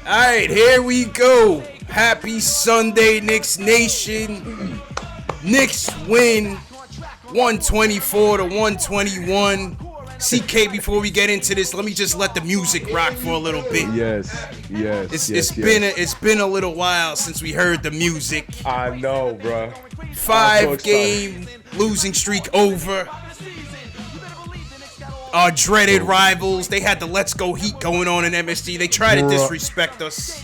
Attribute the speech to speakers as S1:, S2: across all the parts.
S1: All right, here we go. Happy Sunday, Knicks Nation. Knicks win 124 to 121. CK, before we get into this, let me just let the music rock for a little bit.
S2: Yes.
S1: It's been a little while since we heard the music.
S2: I know, bro.
S1: 5-game losing streak over. Our dreaded rivals, they had the Let's Go Heat going on in MSG. They tried to disrespect us.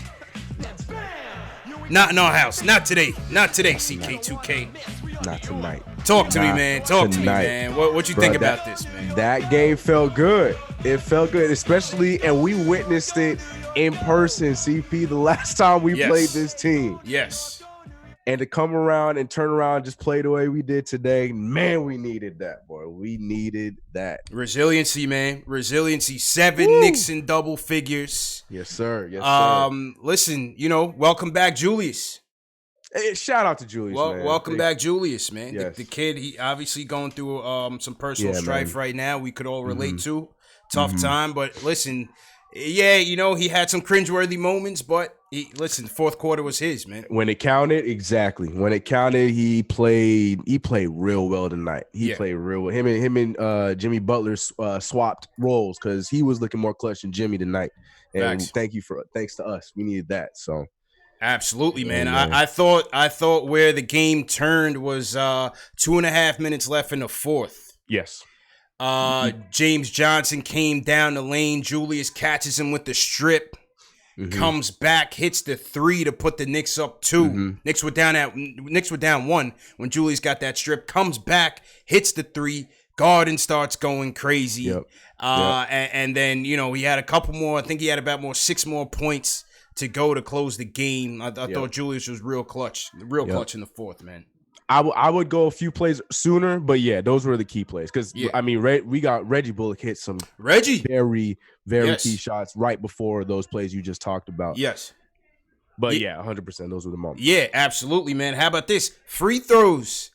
S1: Not in our house. Not today. Not today, CK2K.
S2: Not tonight.
S1: Talk to me, man. Talk to me, man. What you think about this, man?
S2: That game felt good. It felt good, especially, and we witnessed it in person, CP, the last time we played this team.
S1: Yes.
S2: And to come around and turn around, just play the way we did today, man, we needed that, boy. We needed that.
S1: Resiliency, man. Resiliency. 7 Knicks in double figures.
S2: Yes, sir. Yes, sir.
S1: Listen, welcome back, Julius.
S2: Hey, shout out to Julius, man.
S1: Welcome back, Julius, man.
S2: Yes.
S1: The kid, he obviously going through some personal strife right now. We could all relate to. Tough time, but listen, he had some cringeworthy moments, but fourth quarter was his, man.
S2: When it counted, exactly. When it counted, he played real well tonight. He played real well. Him and Jimmy Butler swapped roles because he was looking more clutch than Jimmy tonight. And thanks to us, we needed that. So
S1: absolutely, man. I thought where the game turned was 2.5 minutes left in the fourth.
S2: Yes.
S1: James Johnson came down the lane. Julius catches him with the strip. Comes back, hits the 3 to put the Knicks up 2. Knicks were down 1 when Julius got that strip. Comes back, hits the 3. Garden starts going crazy. And then he had a couple more. I think he had about 6 more points to go to close the game. I thought Julius was real clutch in the fourth, man.
S2: I would go a few plays sooner, but yeah, those were the key plays. Because we got Reggie Bullock hit some very, very key shots right before those plays you just talked about.
S1: Yes,
S2: but 100%, those were the moments.
S1: Yeah, absolutely, man. How about this? Free throws.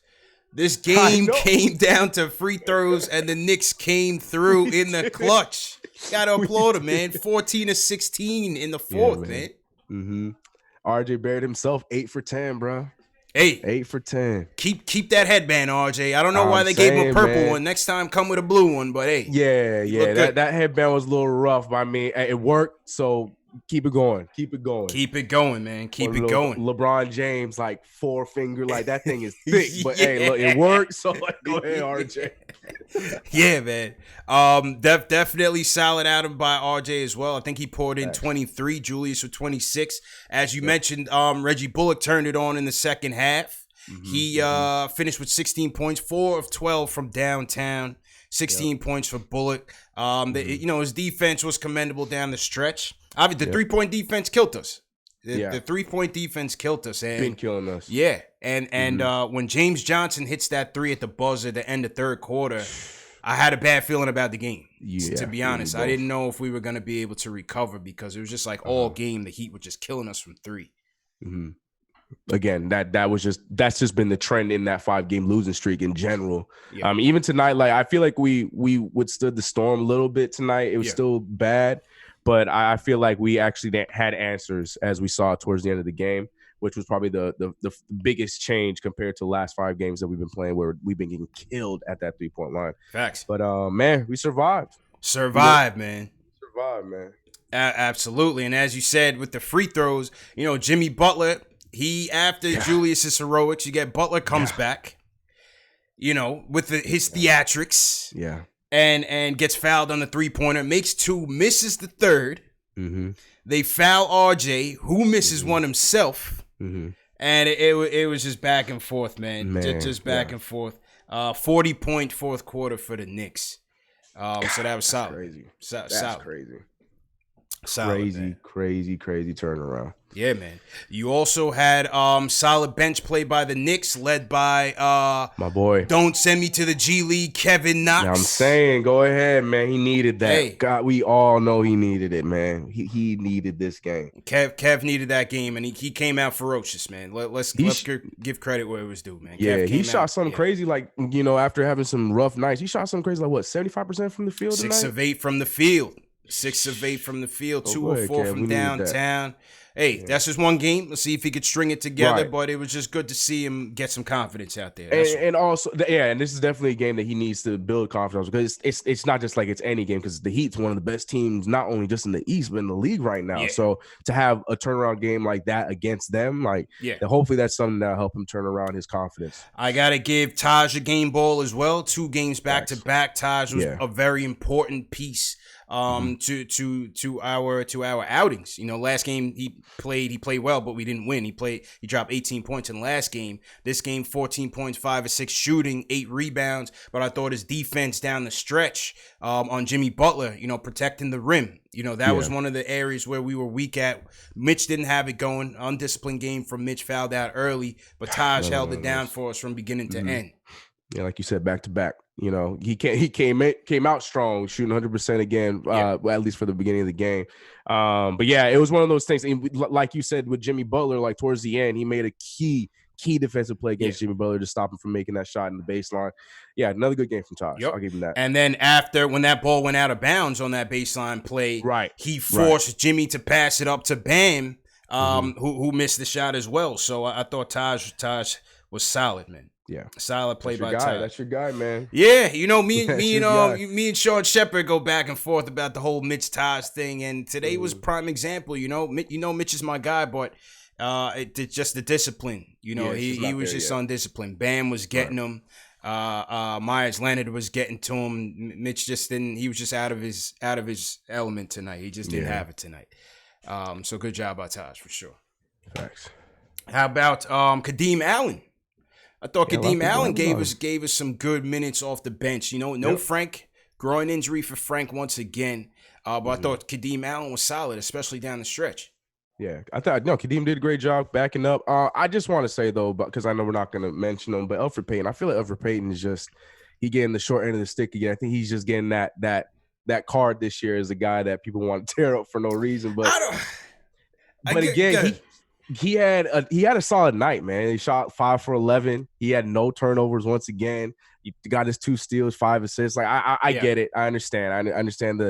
S1: This game came down to free throws, and the Knicks came through in the clutch. Gotta applaud him, man. 14 to 16 in the fourth, man.
S2: RJ Barrett himself, 8 for 10, bro.
S1: Hey,
S2: 8 for 10.
S1: Keep that headband, RJ. I don't know why they gave him a purple one. Next time, come with a blue one. But hey,
S2: that headband was a little rough. But I mean, it worked. So keep it going. Keep it going.
S1: Keep it going, man. Keep it going.
S2: LeBron James, 4-finger, that thing is thick. But hey, look, it worked. So go ahead, RJ.
S1: Yeah, man. Definitely solid outing by RJ as well. I think he poured in 23. Julius with 26. As you mentioned, Reggie Bullock turned it on in the second half. He finished with 16 points, 4 of 12 from downtown. 16 points for Bullock. His defense was commendable down the stretch. Obviously, the 3-point defense killed us. The 3-point defense killed us. And
S2: been killing us.
S1: Yeah. And when James Johnson hits that 3 at the buzzer at the end of third quarter, I had a bad feeling about the game. To be honest, I didn't know if we were going to be able to recover because it was just all game. The Heat were just killing us from 3.
S2: Again, that's just been the trend in that 5-game losing streak in general. Even tonight, I feel like we withstood the storm a little bit tonight. It was still bad, but I feel like we actually had answers as we saw towards the end of the game, which was probably the biggest change compared to the last 5 games that we've been playing where we've been getting killed at that 3-point line.
S1: Facts.
S2: But man, we survived.
S1: Man.
S2: Absolutely.
S1: And as you said, with the free throws, Jimmy Butler, after Julius's heroics, you get Butler comes back, with his theatrics.
S2: Yeah.
S1: And gets fouled on the 3-pointer, makes 2, misses the third. They foul RJ, who misses one himself. And it was just back and forth, man. Just back and forth. 40-point fourth quarter for the Knicks. So that was solid.
S2: Crazy.
S1: Solid.
S2: Crazy.
S1: Solid,
S2: crazy turnaround.
S1: Yeah, man. You also had solid bench play by the Knicks, led by
S2: my boy.
S1: Don't send me to the G League, Kevin Knox.
S2: I'm saying, go ahead, man. He needed that.
S1: Hey.
S2: God, we all know he needed it, man. He needed this game.
S1: Kev needed that game, and he came out ferocious, man. Let's give credit where it was due, man.
S2: Yeah, he shot something crazy, after having some rough nights. He shot something crazy, 75% from the field.
S1: 6 of 8 from the field. 6 of 8 from the field, 2
S2: go
S1: of
S2: ahead,
S1: 4
S2: Cam.
S1: from
S2: We needed
S1: downtown. Hey, that's just one game. Let's see if he could string it together.
S2: Right.
S1: But it was just good to see him get some confidence out there.
S2: And also, and this is definitely a game that he needs to build confidence because it's not just like it's any game because the Heat's one of the best teams, not only just in the East, but in the league right now.
S1: Yeah.
S2: So to have a turnaround game like that against them, hopefully that's something that'll help him turn around his confidence.
S1: I got to give Taj a game ball as well. 2 games back to back. Taj was a very important piece to our outings. You know, last game he played well, but we didn't win. He dropped 18 points in the last game. This game, 14 points, 5 or 6 shooting, 8 rebounds. But I thought his defense down the stretch on Jimmy Butler, you know, protecting the rim. You know, that was one of the areas where we were weak at. Mitch didn't have it going. Undisciplined game from Mitch, fouled out early, but Taj held it down for us from beginning to end.
S2: Yeah, like you said, back to back. You know, he came out strong, shooting 100% again, well, at least for the beginning of the game. But yeah, it was one of those things. Like you said with Jimmy Butler, like towards the end, he made a key defensive play against Jimmy Butler to stop him from making that shot in the baseline. Yeah, another good game from Taj. I'll give him that.
S1: And then when that ball went out of bounds on that baseline play, he forced Jimmy to pass it up to Bam, who missed the shot as well. So I thought Taj was solid, man.
S2: Yeah,
S1: solid play by Taj.
S2: That's your guy, man.
S1: Yeah, you know me and Sean Shepard go back and forth about the whole Mitch Taj thing, and today was prime example. You know, Mitch is my guy, but it's just the discipline. You know, he was just undisciplined. Bam was getting him. Myers Leonard was getting to him. Mitch just didn't. He was just out of his element tonight. He just didn't have it tonight. So good job by Taj for sure.
S2: Thanks.
S1: How about Kadeem Allen? I thought Kadeem Allen gave us some good minutes off the bench. You know, no Frank, groin injury for Frank once again. But I thought Kadeem Allen was solid, especially down the stretch.
S2: Yeah, I thought Kadeem did a great job backing up. I just want to say though, because I know we're not going to mention him, but Elfrid Payton, I feel like Elfrid Payton is just getting the short end of the stick again. I think he's just getting that card this year as a guy that people want to tear up for no reason. But he had a solid night, man. He shot 5 for 11. He had no turnovers once again. He got his 2 steals, 5 assists. Like I get it. I understand. I understand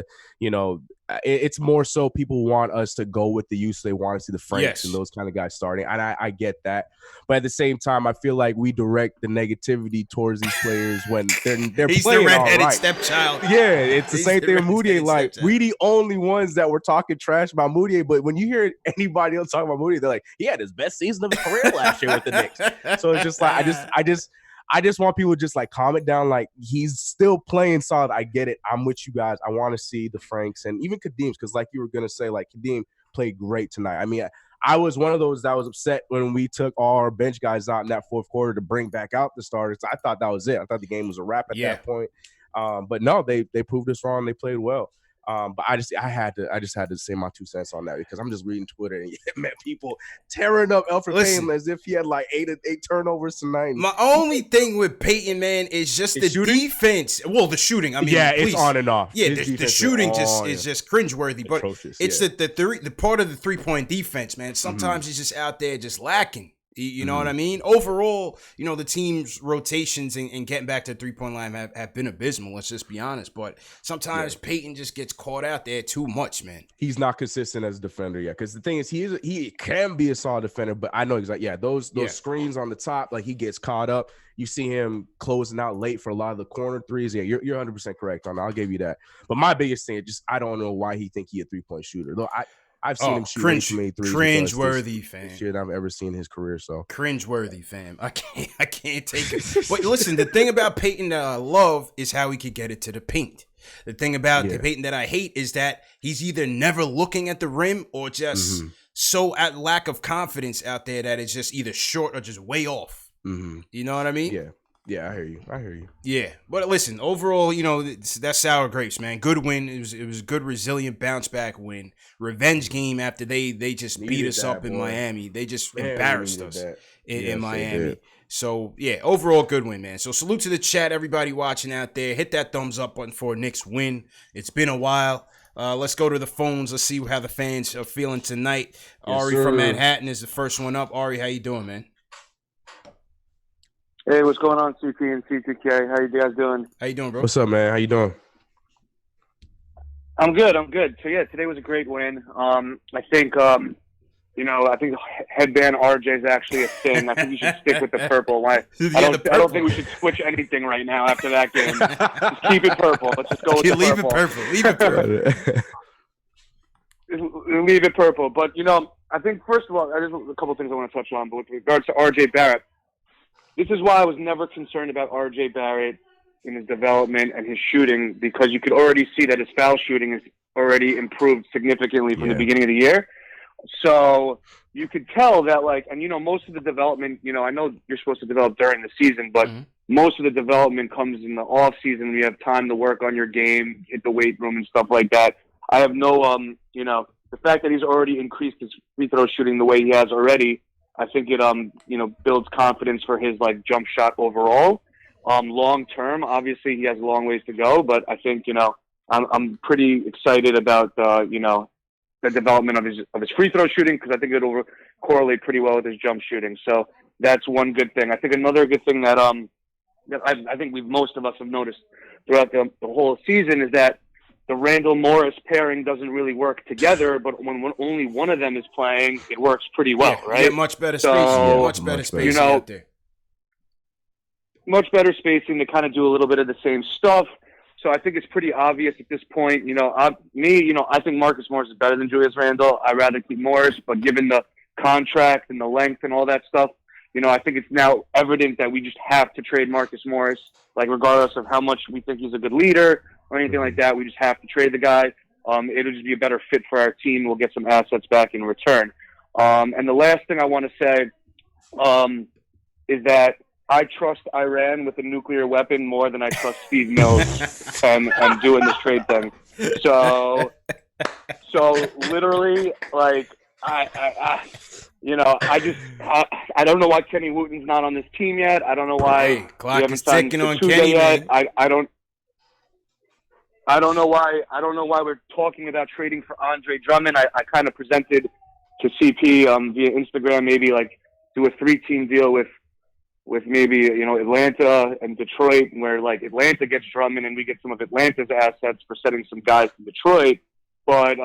S2: it's more so people want us to go with the use. They want to see the Franks and those kind of guys starting. And I get that. But at the same time, I feel like we direct the negativity towards these players when they're
S1: He's
S2: playing
S1: the redheaded
S2: all right.
S1: stepchild.
S2: Yeah, it's the same thing with Moutier. Like, we the only ones that were talking trash about Moutier. But when you hear anybody else talking about Moutier, they're like, he had his best season of his career last year with the Knicks. So it's just like, I just want people to just like comment down, like he's still playing solid. I get it. I'm with you guys. I want to see the Franks and even Kadeem's because like you were going to say, like Kadeem played great tonight. I mean, I was one of those that was upset when we took all our bench guys out in that fourth quarter to bring back out the starters. I thought that was it. I thought the game was a wrap at that point. But no, they proved us wrong. They played well. But I just had to say my 2 cents on that because I'm just reading Twitter and man, people tearing up Elfrid Payton as if he had like eight turnovers tonight.
S1: My only thing with Payton, man, is just the defense. Well, the shooting. I mean,
S2: it's on and off.
S1: Yeah, the shooting is just cringeworthy. But it's the part of the 3-point defense, man. Sometimes he's just out there just lacking. You know what I mean? Overall, you know, the team's rotations and getting back to the 3-point line have been abysmal. Let's just be honest. But sometimes Payton just gets caught out there too much, man.
S2: He's not consistent as a defender yet. Because the thing is, he can be a solid defender, but I know exactly. Those screens on the top, like he gets caught up. You see him closing out late for a lot of the corner threes. Yeah, you're 100% correct on that. I'll give you that. But my biggest thing is just I don't know why he think he a 3-point shooter. Though I've seen him shoot way too many threes.
S1: Cringe-worthy, fam.
S2: Shit I've ever seen in his career. So
S1: cringe-worthy, fam. I can't take it. But listen, the thing about Payton that I love is how he could get it to the paint. The thing about the Payton that I hate is that he's either never looking at the rim or just so at lack of confidence out there that it's just either short or just way off. You know what I mean?
S2: Yeah, I hear you.
S1: Yeah, but listen, overall, you know, that's sour grapes, man. Good win. It was a good, resilient bounce back win. Revenge game after they just beat us up in Miami. They just embarrassed us in Miami. So yeah, overall good win, man. So salute to the chat, everybody watching out there. Hit that thumbs up button for a Knicks win. It's been a while. Let's go to the phones. Let's see how the fans are feeling tonight. Ari from Manhattan is the first one up. Ari, how you doing, man?
S3: Hey, what's going on, CP and C2K? How you guys doing?
S1: How you doing, bro?
S2: What's up, man? How you doing?
S3: I'm good. So yeah, today was a great win. I think I think headband RJ is actually a thing. I think you should stick with the purple. I don't think we should switch anything right now after that game. Just keep it purple. Let's just go with the purple.
S1: Leave it purple.
S3: Leave it purple. But I think first of all, there's a couple of things I want to touch on. But with regards to RJ Barrett, this is why I was never concerned about RJ Barrett in his development and his shooting, because you could already see that his foul shooting has already improved significantly from the beginning of the year. So you could tell that, most of the development, I know you're supposed to develop during the season, but most of the development comes in the off season when you have time to work on your game, hit the weight room and stuff like that. I have no, the fact that he's already increased his free throw shooting the way he has already, I think it, builds confidence for his jump shot overall. Long term, obviously he has a long ways to go, but I think, I'm pretty excited about, the development of his free throw shooting, because I think it'll correlate pretty well with his jump shooting. So that's one good thing. I think another good thing that I think most of us have noticed throughout the whole season is that the Randall Morris pairing doesn't really work together, but when only one of them is playing, it works pretty well, right?
S1: Yeah, much better spacing. Much better spacing out there.
S3: Much better spacing to kind of do a little bit of the same stuff. So I think it's pretty obvious at this point. I think Marcus Morris is better than Julius Randle. I'd rather keep Morris, but given the contract and the length and all that stuff, I think it's now evident that we just have to trade Marcus Morris. Regardless of how much we think he's a good leader or anything like that, we just have to trade the guy. It'll just be a better fit for our team. We'll get some assets back in return. And the last thing I want to say is that I trust Iran with a nuclear weapon more than I trust Steve Mills and doing this trade thing. So literally, I don't know why Kenny Wooten's not on this team yet. I don't know why
S1: clock is ticking on Kenny yet.
S3: I don't know why we're talking about trading for Andre Drummond. I kind of presented to CP via Instagram, maybe do a 3-team deal with maybe, Atlanta and Detroit, where Atlanta gets Drummond and we get some of Atlanta's assets for sending some guys to Detroit. But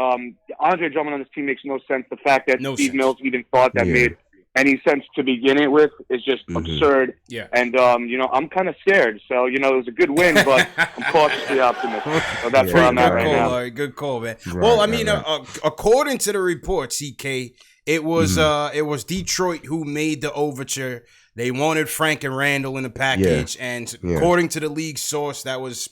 S3: Andre Drummond on this team makes no sense. The fact that Steve Mills even thought that made any sense to begin it with is just absurd. Yeah. And, I'm kind of scared. So, it was a good win, but I'm cautiously optimistic. So that's where I'm at right now.
S1: Good call, man. According to the report, CK, it was Detroit who made the overture. They wanted Frank and Randall in the package, and according to the league source that was,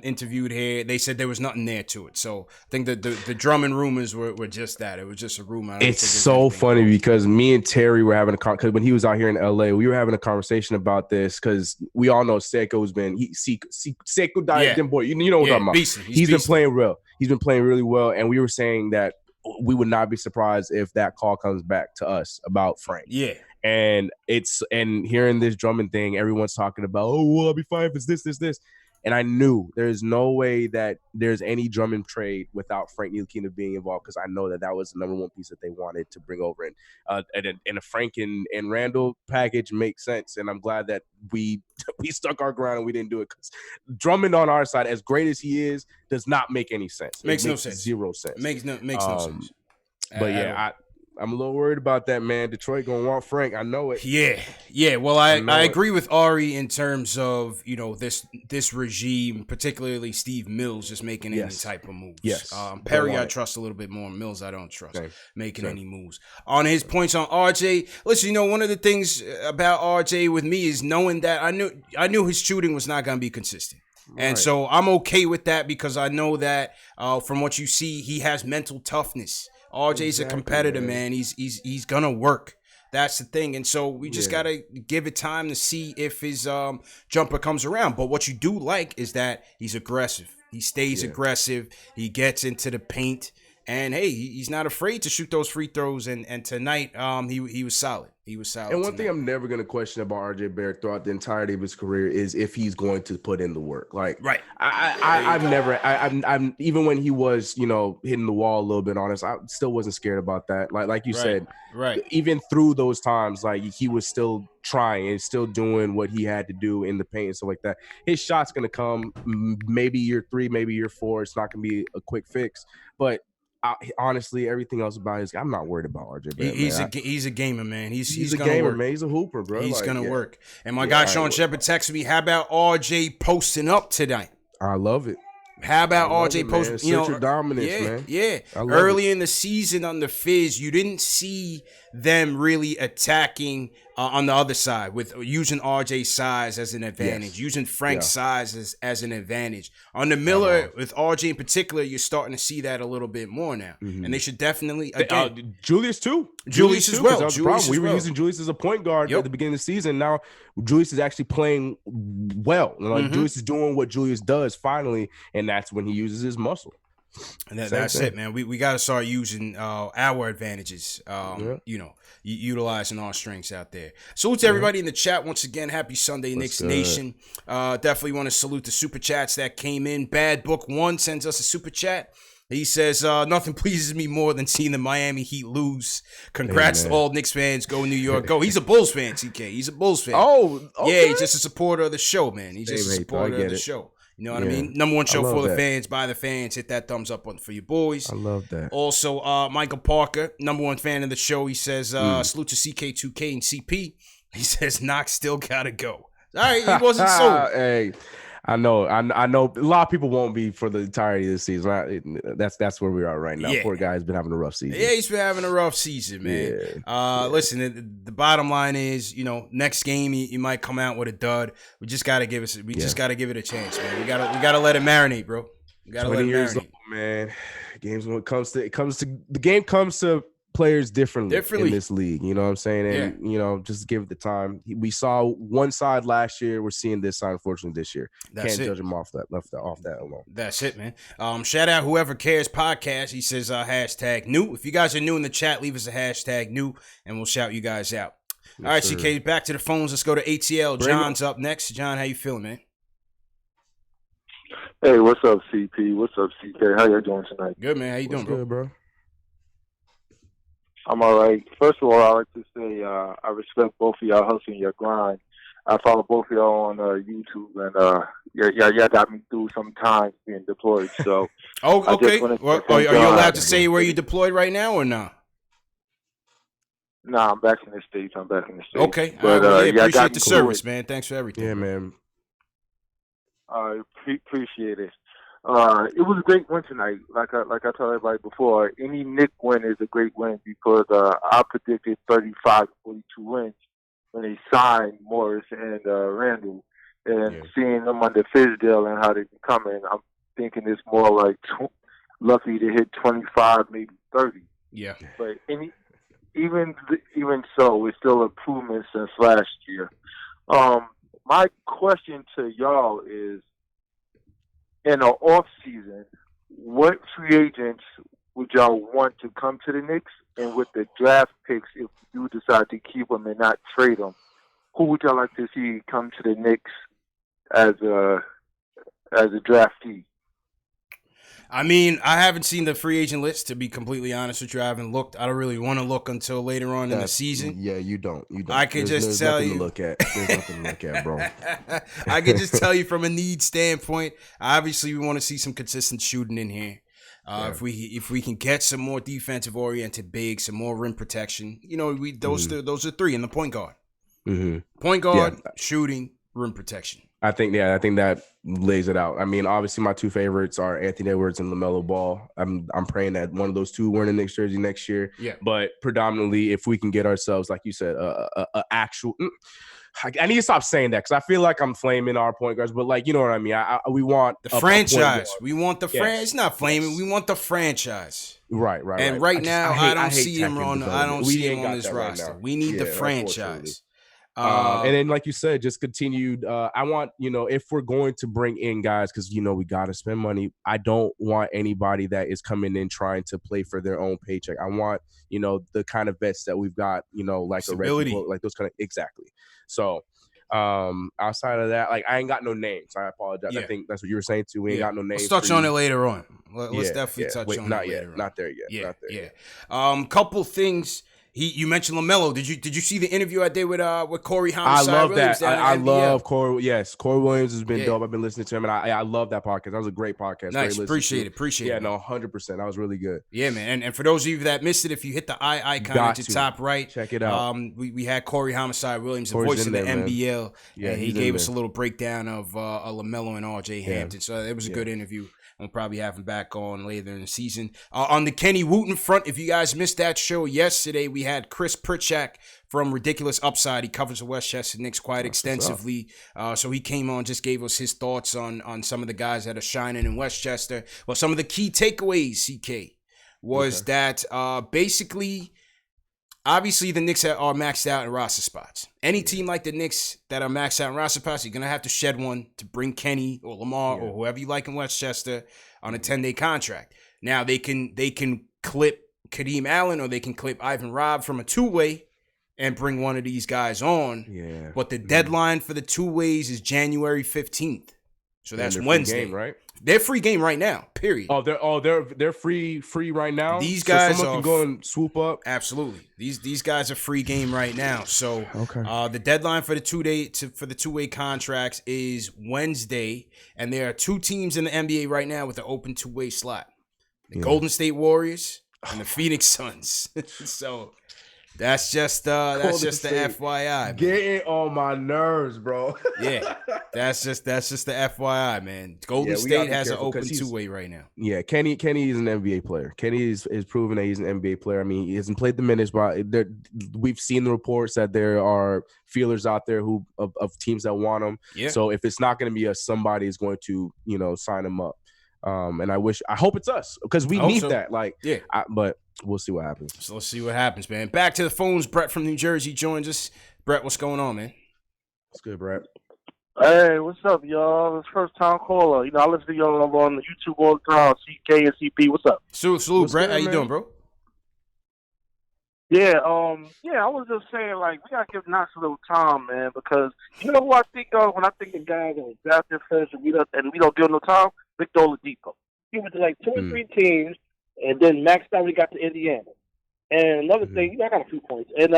S1: interviewed here, they said there was nothing there to it. So I think that the Drummond rumors were just that. It was just a rumor.
S2: It's so funny because me and Terry were having because when he was out here in LA, we were having a conversation about this because we all know Seiko's been Seiko Diet boy. You know what I'm talking about. He's been playing real. He's been playing really well, and we were saying that we would not be surprised if that call comes back to us about Frank.
S1: Yeah.
S2: And hearing this Drummond thing, everyone's talking about, I'll be fine if it's this. And I knew there's no way that there's any Drummond trade without Frank Ntilikina being involved, because I know that was the number one piece that they wanted to bring over. And a Frank and Randall package makes sense. And I'm glad that we stuck our ground and we didn't do it, because Drummond on our side, as great as he is, does not make any sense.
S1: Makes no sense.
S2: Zero sense.
S1: Makes no sense.
S2: But I'm a little worried about that, man. Detroit gonna want Frank. I know it.
S1: Yeah. Well, I agree with Ari in terms of this regime, particularly Steve Mills, just making any type of moves.
S2: Yes.
S1: Perry, I trust a little bit more. Mills, I don't trust making any moves. On his points on RJ, listen, one of the things about RJ with me is knowing that I knew his shooting was not gonna be consistent. And so I'm okay with that, because I know that from what you see, he has mental toughness. RJ's a competitor, man. He's gonna work. That's the thing. And so we just gotta give it time to see if his jumper comes around. But what you do like is that he's aggressive. He stays aggressive. He gets into the paint. And hey, he's not afraid to shoot those free throws. And tonight, he was solid. He was solid.
S2: And one thing I'm never going to question about RJ Barrett throughout the entirety of his career is if he's going to put in the work. Like,
S1: right.
S2: I'm even when he was, hitting the wall a little bit on us, I still wasn't scared about that. Like you said,
S1: right.
S2: Even through those times, like he was still trying and still doing what he had to do in the paint and stuff like that. His shot's going to come maybe year 3, maybe year 4. It's not going to be a quick fix, but honestly, everything else about his, I'm not worried about RJ Barrett.
S1: He's a gamer, man. He's
S2: a
S1: gonna
S2: gamer,
S1: work.
S2: man. He's a hooper, bro.
S1: He's gonna work. And my guy Sean Shepard texted me, "How about RJ posting up tonight?"
S2: I love it.
S1: How about RJ posting?
S2: Central dominance, man.
S1: Yeah. Early in the season on the Fizz, you didn't see them really attacking on the other side with using RJ's size as an advantage, using Frank's size as an advantage. On the Miller, with RJ in particular, you're starting to see that a little bit more now. And they should definitely, again,
S2: Julius too.
S1: Julius as well.
S2: We were using Julius as a point guard at the beginning of the season. Now Julius is actually playing well. Julius is doing what Julius does finally, and that's when he uses his muscle.
S1: And that's it, man. We got to start using our advantages, utilizing our strengths out there. Salute to everybody in the chat once again. Happy Sunday, Knicks Nation. Definitely want to salute the super chats that came in. Bad Book 1 sends us a super chat. He says, nothing pleases me more than seeing the Miami Heat lose. Congrats to all Knicks fans. Go New York. Go. He's a Bulls fan, TK. He's a Bulls fan.
S2: Oh, okay.
S1: Yeah, he's just a supporter of the show, man. He's just a supporter of the show. You know what I mean? Number one show for the fans, by the fans. Hit that thumbs up for your boys.
S2: I love that.
S1: Also, Michael Parker, number one fan of the show. He says, salute to CK2K and CP. He says, Knox still got to go. All right, he wasn't sold.
S2: Hey, I know. A lot of people won't be for the entirety of the season. That's where we are right now.
S1: Yeah.
S2: Poor guy's been having a rough season.
S1: Yeah, he's been having a rough season, man. Listen, the bottom line is, next game he might come out with a dud. We just gotta give it. Just gotta give it a chance, man. We gotta let it marinate, bro. We gotta let it marinate. Old,
S2: man. Games when it comes to the game comes to players differently in this league, you know what I'm saying? And just give it the time. We saw one side last year. We're seeing this side, unfortunately, this year. Can't judge him off that alone.
S1: That's it, man. Shout out Whoever Cares podcast. He says hashtag new. If you guys are new in the chat, leave us a hashtag new, and we'll shout you guys out. Yes, all right, sir. CK, back to the phones. Let's go to ATL. John's up next. John, how you feeling, man?
S4: Hey, what's up, CP? What's up, CK? How you doing tonight?
S1: Good, man. How you doing,
S2: good, bro?
S4: I'm all right. First of all, I'd like to say I respect both of y'all hustling your grind. I follow both of y'all on YouTube, and y'all got me through some times being deployed. So,
S1: okay. Are you allowed to say where you deployed right now or not?
S4: Nah, I'm back in the States.
S1: Okay.
S4: But
S1: appreciate the service, man. Thanks for everything.
S2: Yeah, man.
S4: Appreciate it. It was a great win tonight. Like I told everybody before, any Knicks win is a great win because I predicted 35 to 42 wins when they signed Morris and Randall. And seeing them under Fizdale and how they're coming, I'm thinking it's more like lucky to hit 25, maybe 30.
S1: Yeah.
S4: But even so, it's still improvement since last year. My question to y'all is, in the off season, what free agents would y'all want to come to the Knicks? And with the draft picks, if you decide to keep them and not trade them, who would y'all like to see come to the Knicks as a draftee?
S1: I mean, I haven't seen the free agent list, to be completely honest with you. I haven't looked. I don't really want to look until later on in the season.
S2: Yeah, you don't.
S1: I can just tell you.
S2: There's nothing to look at, bro.
S1: I can just tell you from a need standpoint, obviously we want to see some consistent shooting in here. If we can get some more defensive oriented bigs, some more rim protection, those are three in the point guard.
S2: Mm-hmm.
S1: Point guard, shooting, rim protection.
S2: I think that lays it out. I mean, obviously my two favorites are Anthony Edwards and LaMelo Ball. I'm praying that one of those two wear in the Knicks jersey next year.
S1: Yeah.
S2: But predominantly, if we can get ourselves, like you said, a actual. I need to stop saying that because I feel like I'm flaming our point guards, but you know what I mean. We want
S1: the franchise. We want the franchise. It's not flaming. We want the franchise.
S2: Right.
S1: And now I don't see him on. I don't see him on this roster. We need the franchise.
S2: And then, like you said, just continued. I want, if we're going to bring in guys, because, we got to spend money, I don't want anybody that is coming in trying to play for their own paycheck. I want, the kind of vets that we've got, like
S1: stability.
S2: a Reggie, like those kind of, exactly. So outside of that, like, I ain't got no names. I apologize. I think that's what you were saying too. We ain't got no names.
S1: Let's touch on it later on. Let's definitely touch on it later on.
S2: Not there yet.
S1: Yeah,
S2: not there yet.
S1: Couple things. You mentioned LaMelo. Did you see the interview I did with Corey Homicide?
S2: I love
S1: Williams
S2: that. I love Corey. Yes, Corey Williams has been dope. I've been listening to him, and I love that podcast. That was a great podcast.
S1: Nice. Appreciate it.
S2: Yeah, no, 100%. That was really good.
S1: Yeah, man. And for those of you that missed it, if you hit the icon at the top right,
S2: check it out.
S1: We had Corey Homicide Williams, the
S2: Corey's
S1: voice of the NBL,
S2: yeah,
S1: and he gave us a little breakdown of LaMelo and RJ Hampton. So it was a good interview. We'll probably have him back on later in the season. On the Kenny Wooten front, if you guys missed that show yesterday, we had Chris Pritchak from Ridiculous Upside. He covers the Westchester Knicks quite extensively. So he came on, just gave us his thoughts on some of the guys that are shining in Westchester. Well, some of the key takeaways, CK, was that basically, obviously the Knicks are maxed out in roster spots. Any team like the Knicks that are maxed out in roster spots, you're going to have to shed one to bring Kenny or Lamar or whoever you like in Westchester on a 10-day contract. Now, they can clip Kadeem Allen or they can clip Ivan Robb from a two-way and bring one of these guys on.
S2: Yeah.
S1: But the deadline for the two-ways is January 15th. So that's Wednesday.
S2: Game, right?
S1: They're free game right now, period.
S2: They're free right now.
S1: These guys
S2: someone can go and swoop up.
S1: Absolutely. These guys are free game right now. So the deadline for the two-way contracts is Wednesday, and there are two teams in the NBA right now with the open two-way slot: the Golden State Warriors and the Phoenix Suns. So that's just the FYI. Man.
S2: Getting on my nerves, bro.
S1: Yeah, that's just the FYI, man. Golden State has an open two-way right now.
S2: Yeah, Kenny is an NBA player. Kenny is proven that he's an NBA player. I mean, he hasn't played the minutes, but we've seen the reports that there are feelers out there of teams that want him. Yeah. So if it's not going to be us, somebody is going to sign him up. And I hope it's us because we need that. But we'll see what happens.
S1: So let's see what happens, man. Back to the phones. Brett from New Jersey joins us. Brett, what's going on, man?
S2: What's good, Brett?
S4: Hey, what's up, y'all? It's first time caller. I listen to y'all on the YouTube all the time. CK and CP, what's up?
S1: Salute, Brett. How you doing, bro?
S4: Yeah, I was just saying, we gotta give Knox a little time, man, because you know who I think of when I think of guys that was drafted first and we don't give him no time? Victor Oladipo. He went to 2 or 3 teams and then maxed out when he got to Indiana. And another thing, I got a few points. And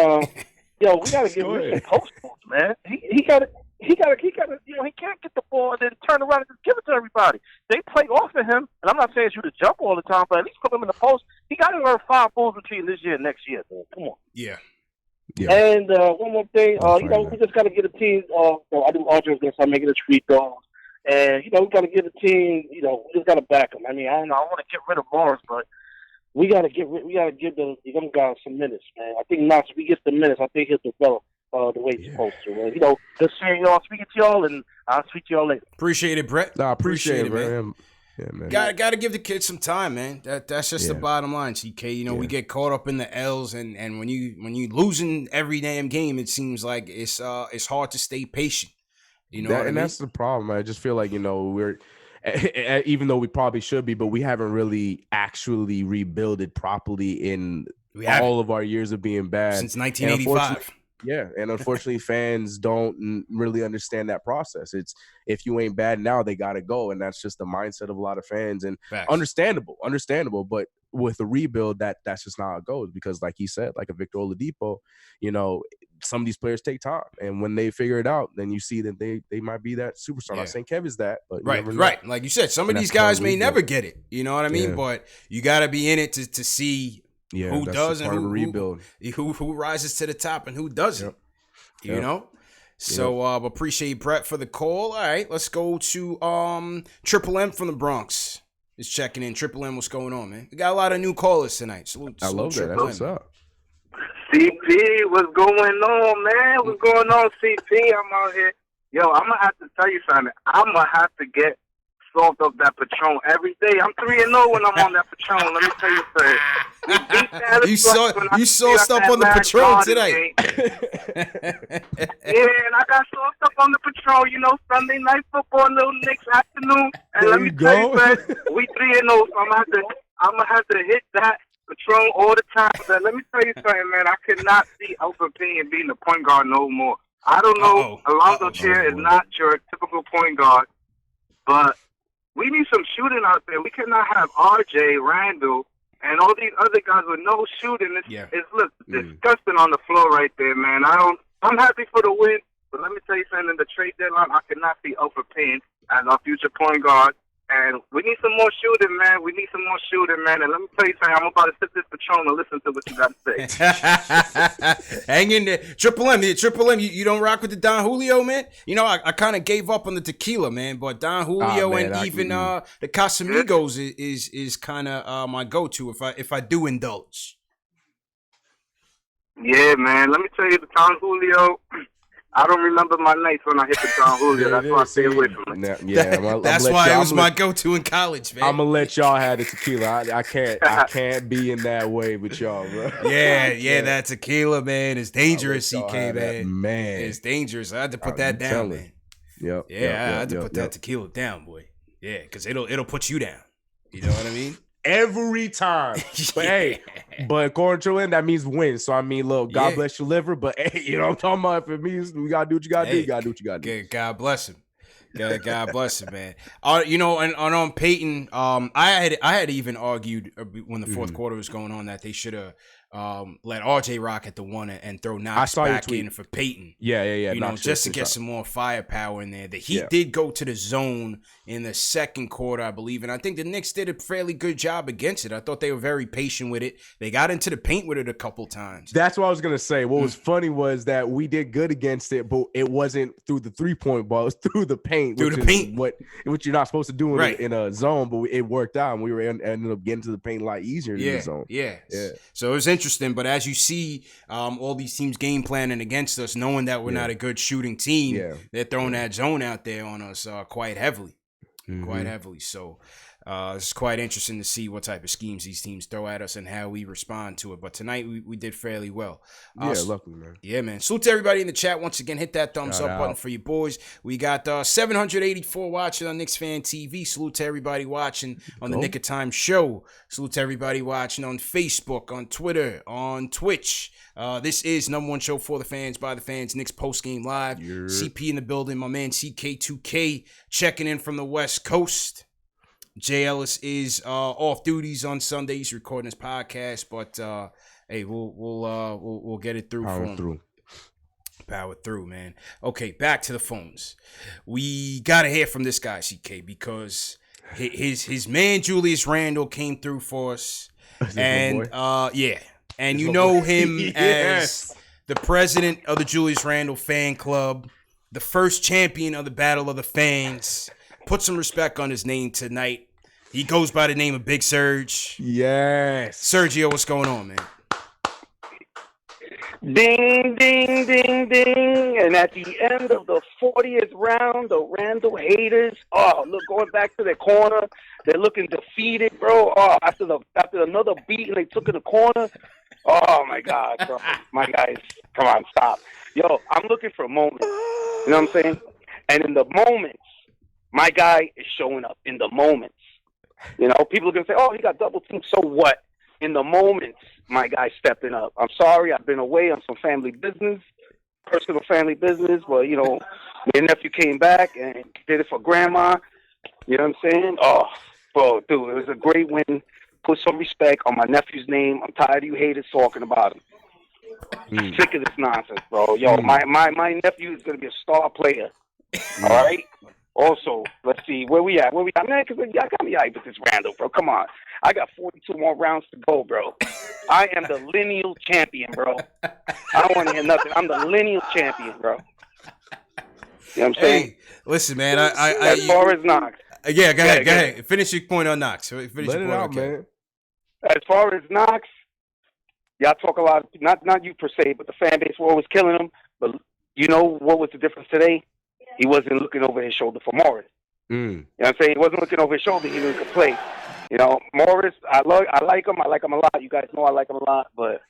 S4: we gotta give him some post moves, man. He gotta he can't get the ball and then turn around and just give it to everybody. They play off of him, and I'm not saying shoot a jump all the time, but at least put him in the post. He got to learn 5 moves between this year and next year, man. Come on.
S1: Yeah.
S4: And one more thing, we just got to get a team. I think Audrey's going to start making the free throws. And, we got to give a team, we just got to back them. I mean, I don't know. I want to get rid of Morris, but we got to give the young guys some minutes, man. I think Knox, if he gets the minutes, I think he'll develop the way he's supposed to. Man. Just saying, speaking to y'all, and I'll speak to y'all later.
S1: Appreciate it, Brett.
S2: No, I appreciate it, man. Yeah, man.
S1: Got to give the kids some time, man. That's just the bottom line, CK. We get caught up in the L's, and when you losing every damn game, it seems like it's hard to stay patient.
S2: That's the problem. I just feel like we're even though we probably should be, but we haven't really actually rebuilded properly in all of our years of being bad
S1: since 1985.
S2: Yeah, and unfortunately, fans don't really understand that process. It's if you ain't bad now, they got to go, and that's just the mindset of a lot of fans. And understandable. But with a rebuild, that's just not how it goes. Because, like he said, like a Victor Oladipo, some of these players take time, and when they figure it out, then you see that they might be that superstar. I'm not saying Kev is that, but
S1: right. Like you said, some of these guys may never get it. You know what I mean? Yeah. But you got to be in it to see. Yeah, who does and who rises to the top and who doesn't, So appreciate Brett for the call. All right, let's go to Triple M from the Bronx. Is checking in. Triple M, what's going on, man? We got a lot of new callers tonight. Salute
S2: I love that. That's what's up.
S5: CP, what's going on, man? What's going on, CP? I'm out here. Yo, I'm gonna have to tell you something. I'm gonna have to get soft up that Patron every day. I'm 3-0 when I'm on that Patron. Let me tell you something. We beat Dallas.
S1: You saw stuff on the Patron today.
S5: Yeah, and I got some stuff on the Patron. You know, Sunday night football, little Knicks afternoon. And let me tell you, man, we 3-0. So I'm gonna have to hit that Patron all the time. But let me tell you something, man. I could not see Alfred Payne being the point guard no more. I don't know. Alonzo Chair is not your typical point guard, but we need some shooting out there. We cannot have RJ, Randall, and all these other guys with no shooting. It's disgusting on the floor right there, man. I'm happy for the win, but let me tell you something. In the trade deadline, I cannot see Alfred Payne as our future point guard. And we need some more shooting, man. And let me tell you something. I'm about to sit this Patron and listen to what you got to say.
S1: Hang in there. Triple M, you don't rock with the Don Julio, man? You know, I kind of gave up on the tequila, man. But Don Julio the Casamigos is kind of my go-to if I do indulge.
S5: Yeah, man. Let me tell you, the Don Julio... I don't remember my nights when I hit the Don Julio. That's why I stay away from it.
S1: That's why it was my go-to in college, man.
S2: I'm gonna let y'all have the tequila. I can't be in that way with y'all, bro.
S1: Yeah, that tequila, man, is dangerous, CK, man. It's dangerous. I had to put that down, man.
S2: Yep.
S1: I had to put that tequila down, boy. Yeah, because it'll put you down. You know what I mean?
S2: Every time. But but according to him, that means win. So I mean, look, God bless your liver. But hey, you know what I'm talking about? If it means we gotta do what you gotta do, you gotta do what you gotta do.
S1: God bless him. God bless him, man. You know, and on Peyton, I had even argued when the fourth quarter was going on that they should have let RJ rock at the one and throw Knox back in for Peyton.
S2: Yeah.
S1: You know, just to get some more firepower in there. The Heat did go to the zone in the second quarter, I believe, and I think the Knicks did a fairly good job against it. I thought they were very patient with it. They got into the paint with it a couple times.
S2: That's what I was gonna say. What was funny was that we did good against it, but it wasn't through the 3-point ball. It was through the paint. Which you're not supposed to do in a zone, but it worked out, and we ended up getting to the paint a lot easier in the zone.
S1: Yeah. So it was interesting, but as you see, all these teams game planning against us, knowing that we're not a good shooting team, they're throwing that zone out there on us quite heavily. So it's quite interesting to see what type of schemes these teams throw at us and how we respond to it. But tonight we did fairly well.
S2: Luckily, man.
S1: Yeah, man. Salute to everybody in the chat. Once again, hit that thumbs up button for your boys. We got 784 watching on KnicksFanTV. Salute to everybody watching on the Nick of Time show. Salute to everybody watching on Facebook, on Twitter, on Twitch. This is number one show for the fans, by the fans, Knicks Post Game Live. CP in the building, my man CK2K checking in from the West Coast. Jay Ellis is off duties on Sunday. He's recording his podcast, but hey, we'll get it through for him. Power through, man. Okay, back to the phones. We gotta hear from this guy, CK, because his man Julius Randle came through for us, and and you know him as the president of the Julius Randle fan club, the first champion of the Battle of the Fans. Put some respect on his name tonight. He goes by the name of Big Serge.
S2: Yes.
S1: Sergio, what's going on, man?
S6: Ding, ding, ding, ding. And at the end of the 40th round, the Randall haters, going back to their corner. They're looking defeated, bro. After another beat and they took in the corner. Oh, my God, bro. My guys, come on, stop. Yo, I'm looking for moments. You know what I'm saying? And in the moments, my guy is showing up in the moments. You know, people are going to say, he got double teamed. So what? In the moments, my guy's stepping up. I'm sorry, I've been away on some personal family business. But, you know, my nephew came back and did it for grandma. You know what I'm saying? Oh, bro, dude, it was a great win. Put some respect on my nephew's name. I'm tired of you haters talking about him. I'm sick of this nonsense, bro. Yo, my nephew is going to be a star player. All right? Also, let's see, where we at? Man, because y'all got me hyped with this Randall, bro. Come on. I got 42 more rounds to go, bro. I am the lineal champion, bro. I don't want to hear nothing. I'm the lineal champion, bro. You know what I'm saying?
S1: Hey, listen, man.
S6: As far as Knox.
S1: Yeah, go ahead. Finish your point on Knox. Let
S2: it out, man.
S6: As far as Knox, y'all talk a lot, not you per se, but the fan base were always killing him. But you know what was the difference today? He wasn't looking over his shoulder for Morris. You know what I'm saying? He wasn't looking over his shoulder. He knew he could play. You You know, Morris, I like him. I like him a lot. You guys know I like him a lot, but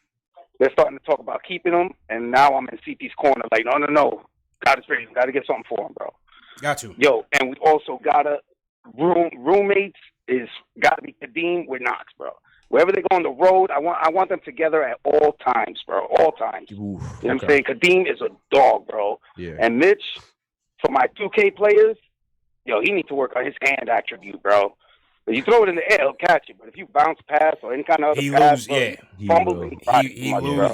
S6: they're starting to talk about keeping him, and now I'm in CP's corner. Like, no. Got to get something for him, bro.
S1: Got to.
S6: Yo, and we also gotta roommates is gotta be Kadeem with Knox, bro. Wherever they go on the road, I want them together at all times, bro. All times.
S2: Oof,
S6: you know what I'm saying? Kadeem is a dog, bro.
S2: Yeah.
S6: And Mitch, for my 2K players, yo, he needs to work on his hand attribute, bro. If you throw it in the air, he'll catch it. But if you bounce pass or any kind of other pass,
S1: he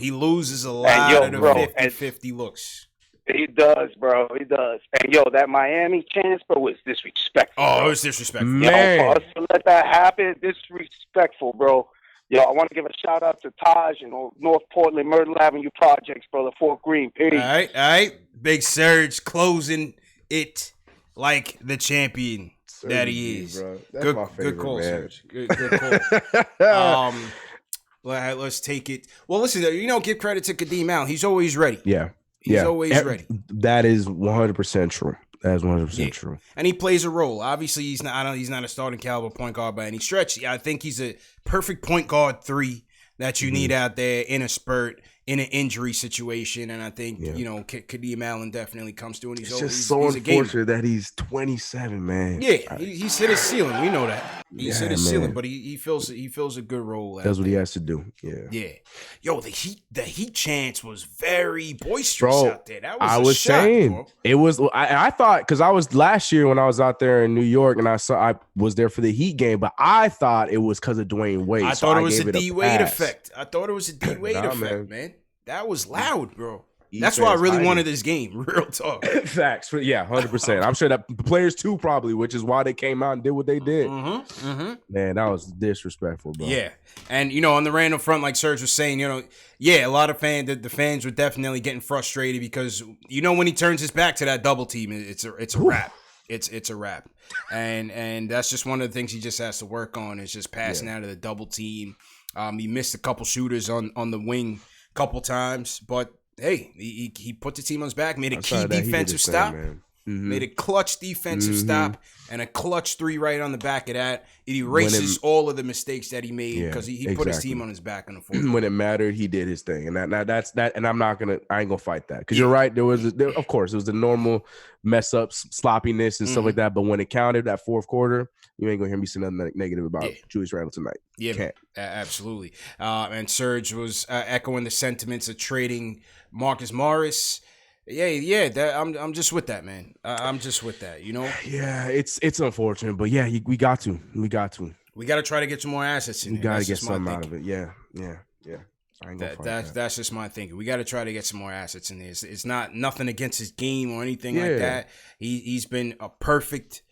S1: loses a lot of the 50-50 looks.
S6: He does, bro. He does. And, yo, that Miami chance, bro, was disrespectful.
S1: Oh,
S6: bro.
S1: it was disrespectful.
S2: Man.
S6: Yo, for us to let that happen, disrespectful, bro. Yo, I want to give a shout-out to Taj and North Portland Myrtle Avenue Projects, bro, the Fort Greene. Peace.
S1: All right. Big Surge closing it like the champion that he is.
S2: Bro. That's my favorite,
S1: good call,
S2: man.
S1: Surge. Good call. Let's take it. Well, listen, give credit to Kadeem Allen. He's always ready.
S2: Yeah.
S1: He's always ready.
S2: That is 100% true. That is 100% true.
S1: And he plays a role. Obviously, he's not a starting caliber point guard by any stretch. I think he's a perfect point guard 3 that you need out there in a spurt, in an injury situation. And I think, Kadeem Allen definitely comes through. And
S2: it's unfortunate that he's 27, man.
S1: Yeah, he's hit his ceiling. We know that. He's hit his ceiling, but he fills a good role.
S2: That's what he has to do. Yeah.
S1: Yeah. Yo, the heat chance was very boisterous out there. That was
S2: I was
S1: shock,
S2: saying
S1: bro.
S2: it was. I thought, because I was last year when I was out there in New York and I was there for the Heat game, but I thought it was because of Dwayne Wade.
S1: I thought it was a D Wade effect. Man. That was loud, bro. That's why I really wanted this game. Real talk.
S2: Facts. Yeah, 100%. I'm sure that the players too, probably, which is why they came out and did what they did. Man, that was disrespectful, bro.
S1: Yeah. And, on the random front, like Serge was saying, a lot of the fans were definitely getting frustrated because, when he turns his back to that double team, it's a wrap. It's a wrap. And that's just one of the things he just has to work on is just passing out of the double team. He missed a couple shooters on the wing a couple times, but hey, he put the team on his back, made a key defensive stop, made a clutch defensive stop, and a clutch 3 right on the back of that. It erases all of the mistakes that he made because he put his team on his back on the fourth.
S2: When it mattered, he did his thing, and that's that. And I ain't gonna fight that because you're right. Of course, it was the normal mess ups, sloppiness, and stuff like that. But when it counted, that fourth quarter, you ain't gonna hear me say nothing negative about Julius Randle tonight.
S1: Yeah, absolutely. And Serge was echoing the sentiments of trading Marcus Morris. I'm just with that, man. I'm just with that,
S2: Yeah, it's unfortunate, but yeah, we got to. We got
S1: to try to get some more assets in.
S2: We got to get something out of it. Yeah. I ain't gonna
S1: that's just my thinking. We got to try to get some more assets in there. It's not nothing against his game or anything like that. He's been a perfect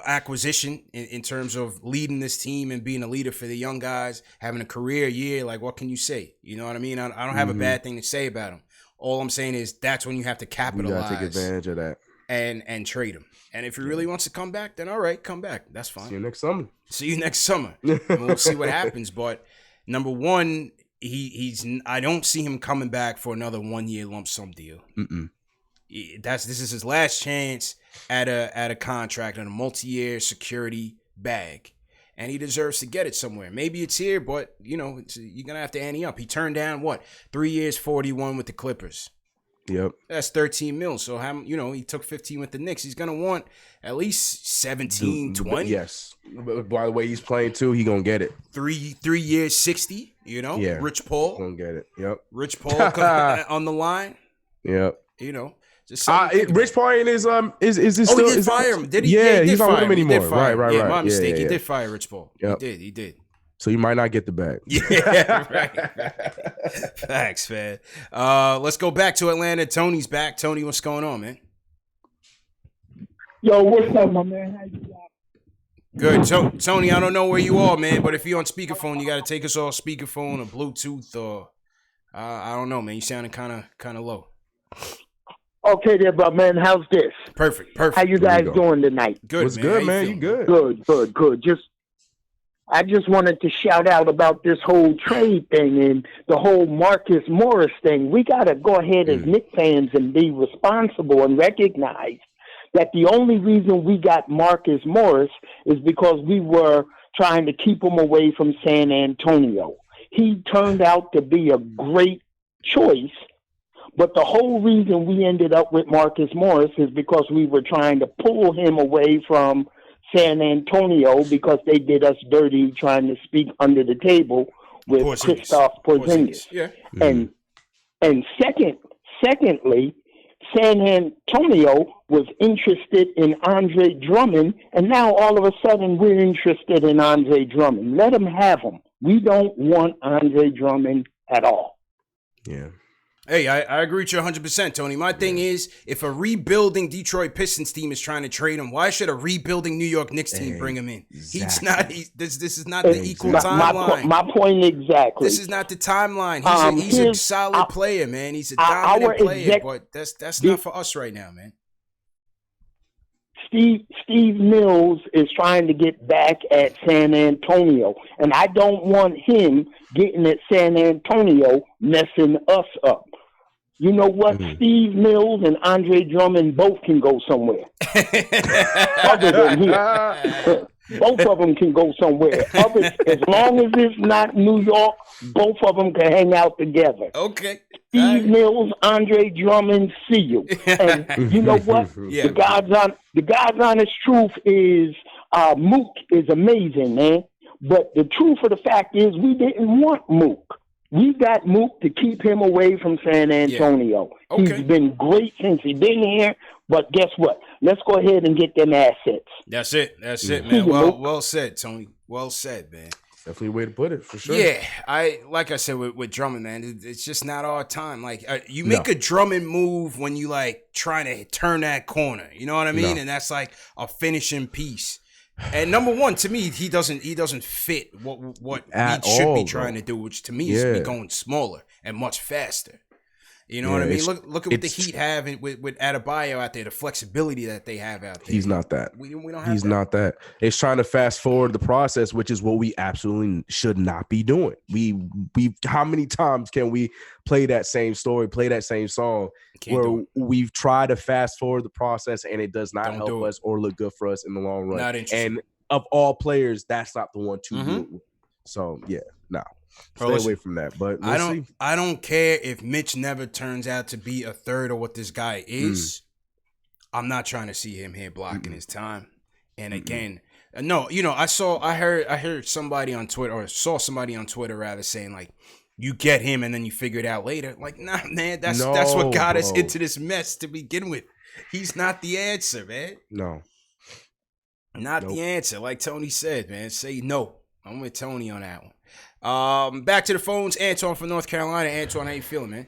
S1: acquisition in terms of leading this team and being a leader for the young guys, having a career year. Like, what can you say? You know what I mean? I don't have a bad thing to say about him. All I'm saying is that's when you have to capitalize.
S2: You gotta take advantage of that
S1: and trade him. And if he really wants to come back, then all right, come back. That's fine.
S2: See you next summer.
S1: And we'll see what happens. But number one, I don't see him coming back for another 1 year lump sum deal. This is his last chance at a contract on a multi-year security bag. And he deserves to get it somewhere. Maybe it's here, but, you're going to have to ante up. He turned down, 3 years, 41 with the Clippers.
S2: Yep.
S1: That's 13 mil. So, he took 15 with the Knicks. He's going to want at least 17, 20.
S2: Yes. By the way he's playing, too, he going to get it.
S1: 3 years, 60, Yeah. Rich Paul.
S2: Going to get it. Yep.
S1: Rich Paul on the line.
S2: Yep.
S1: Rich
S2: Paul is this
S1: still?
S2: He
S1: did fire him. Did he?
S2: Yeah, he's not with him anymore. Right.
S1: Yeah, my mistake. He did fire Rich Paul. Yep. He did.
S2: So you might not get the bag.
S1: Yeah, right. Facts, man. Let's go back to Atlanta. Tony's back. Tony, what's going on, man?
S7: Yo, what's up, my man? How you doing?
S1: Good. Tony, I don't know where you are, man, but if you're on speakerphone, you got to take us off speakerphone or Bluetooth or I don't know, man. You sounding kind of low.
S7: Okay there, bro, man. How's this?
S1: Perfect.
S7: How you guys doing tonight?
S1: Good,
S2: What's
S1: man.
S2: good, man? You good?
S7: Good. I just wanted to shout out about this whole trade thing and the whole Marcus Morris thing. We got to go ahead as Knicks fans and be responsible and recognize that the only reason we got Marcus Morris is because we were trying to keep him away from San Antonio. He turned out to be a great choice, but the whole reason we ended up with Marcus Morris is because we were trying to pull him away from San Antonio because they did us dirty trying to speak under the table with Kristaps Porzingis.
S1: Yeah.
S7: And secondly, San Antonio was interested in Andre Drummond, and now all of a sudden we're interested in Andre Drummond. Let them have him. We don't want Andre Drummond at all.
S2: Yeah.
S1: Hey, I agree with you 100%, Tony. My thing is, if a rebuilding Detroit Pistons team is trying to trade him, why should a rebuilding New York Knicks team bring him in? He's not. This is not the equal timeline.
S7: My point exactly.
S1: This is not the timeline. He's a solid player, man. He's a dominant player, but that's not for us right now, man.
S7: Steve Mills is trying to get back at San Antonio, and I don't want him getting at San Antonio messing us up. You know what? Steve Mills and Andre Drummond both can go somewhere. Other than here. Both of them can go somewhere. As long as it's not New York, both of them can hang out together.
S1: Okay.
S7: Steve Mills, Andre Drummond, see you. And you know what?
S1: Yeah.
S7: The God's honest truth is Mook is amazing, man. But the truth of the fact is we didn't want Mook. We got Mook to keep him away from San Antonio.
S1: Yeah. Okay.
S7: He's been great since he's been here. But guess what? Let's go ahead and get them assets.
S1: That's it, man. Well said, Tony. Well said, man.
S2: Definitely a way to put it, for sure.
S1: Yeah, like I said with Drummond, man, it's just not our time. Like you make a Drummond move when you like trying to turn that corner. You know what I mean? And that's like a finishing piece. And number one, to me, he doesn't fit what we should be trying to do, which to me is to be going smaller and much faster. You know what I mean? Look at what the Heat have with Adebayo out there, the flexibility that they have out there.
S2: He's not that.
S1: We don't have
S2: He's not that. It's trying to fast forward the process, which is what we absolutely should not be doing. We how many times can we play that same story, play that same song where we've tried to fast forward the process and it does not help us or look good for us in the long run.
S1: Not interesting.
S2: And of all players, that's not the one to do. So stay away from that. But
S1: I don't care if Mitch never turns out to be a third of what this guy is. I'm not trying to see him here blocking his time. And again, I heard somebody on Twitter, or saw somebody on Twitter rather, saying like, you get him and then you figure it out later. Like, nah, man, that's what got us into this mess to begin with. He's not the answer, man.
S2: No.
S1: Not the answer. Like Tony said, man, say no. I'm with Tony on that one. Back to the phones. Antoine from North Carolina. Antoine, how you feeling, man?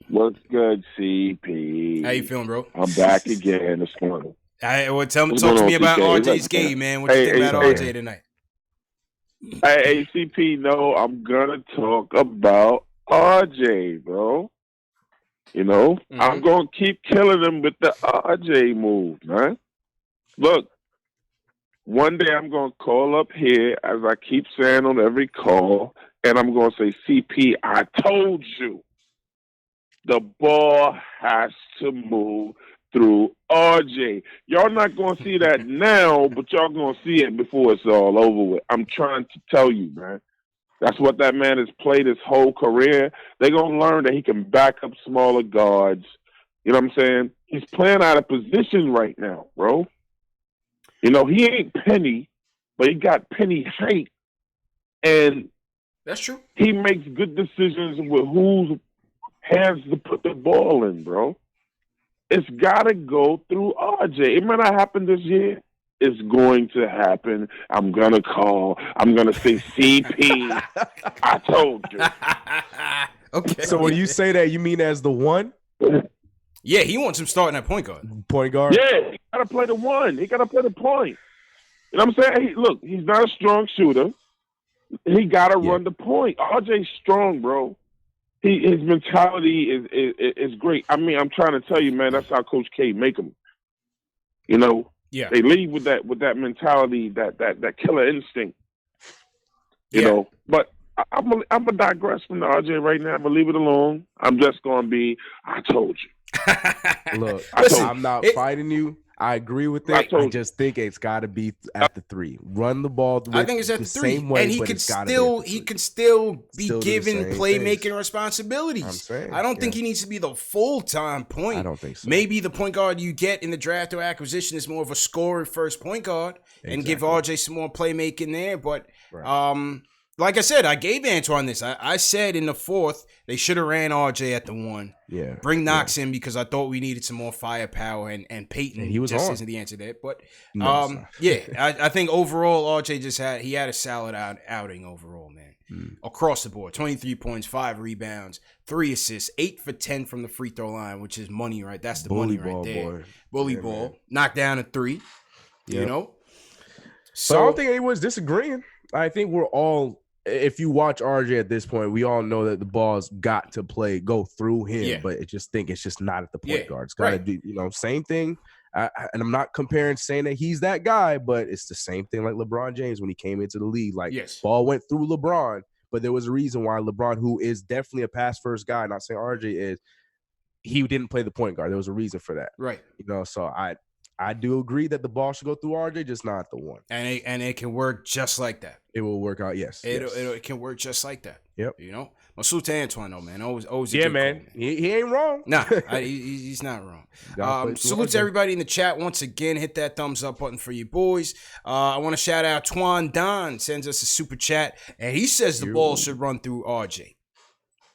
S8: What's good, CP?
S1: How you feeling, bro?
S8: I'm back again this morning.
S1: Talk to me about RJ's game, man. What you think about RJ tonight?
S8: Hey, CP, no, I'm gonna talk about RJ, bro. You know, I'm gonna keep killing him with the RJ move, man. Look. One day I'm going to call up here, as I keep saying on every call, and I'm going to say, CP, I told you the ball has to move through RJ. Y'all not going to see that now, but y'all going to see it before it's all over with. I'm trying to tell you, man. That's what that man has played his whole career. They're going to learn that he can back up smaller guards. You know what I'm saying? He's playing out of position right now, bro. You know, he ain't Penny, but he got Penny height. And
S1: that's true.
S8: He makes good decisions with whose hands to put the ball in, bro. It's got to go through RJ. It might not happen this year. It's going to happen. I'm going to call. I'm going to say, CP, I told you.
S2: Okay. So when you say that, you mean as the one?
S1: Yeah, he wants him starting at point guard.
S2: Point guard?
S8: Yeah, he got to play the one. He got to play the point. You know what I'm saying? Look, he's not a strong shooter. He got to run the point. RJ's strong, bro. His mentality is great. I mean, I'm trying to tell you, man, that's how Coach K make him. You know?
S1: Yeah.
S8: They leave with that mentality, that killer instinct. You know? But I'm gonna digress from the RJ right now. I'm gonna leave it alone. I'm just gonna be, I told you.
S2: Look,
S1: Listen,
S2: I'm not fighting you. I agree with it. I just think it's got to be at the 3. Run the ball.
S1: I think it's at the 3,
S2: same way,
S1: and he can still be given playmaking responsibilities. I don't think he needs to be the full-time point.
S2: I don't think so.
S1: Maybe the point guard you get in the draft or acquisition is more of a scoring first point guard, and give RJ some more playmaking there. But like I said, I gave Antoine this. I said in the 4th they should have ran RJ at the 1.
S2: Yeah.
S1: Bring Knox in because I thought we needed some more firepower, and Peyton isn't the answer there. But I think overall RJ had a solid outing overall, man. Across the board. 23 points, 5 rebounds, 3 assists, 8 for 10 from the free throw line, which is money, right? That's the money right there. Boy. Bully ball. Man. Knocked down a 3. You know?
S2: So I don't think anyone's disagreeing. I think we're all, if you watch RJ at this point, we all know that the ball's got to go through him, but it's just not at the point guard. It's got to do, same thing. And I'm not saying that he's that guy, but it's the same thing like LeBron James when he came into the league. Like, ball went through LeBron, but there was a reason why LeBron, who is definitely a pass-first guy, not saying RJ is, he didn't play the point guard. There was a reason for that.
S1: Right.
S2: So I do agree that the ball should go through RJ, just not at the 1.
S1: And it can work just like that.
S2: It will work out, yes.
S1: It can work just like that.
S2: Yep.
S1: Salute to Antoine, though, man. Always a
S2: yeah,
S1: good
S2: man.
S1: Call, man.
S2: He ain't wrong.
S1: Nah, he's not wrong. Salute to everybody in the chat. Once again, hit that thumbs up button for you boys. I want to shout out Twan Don, sends us a super chat, and he says the ball should run through RJ.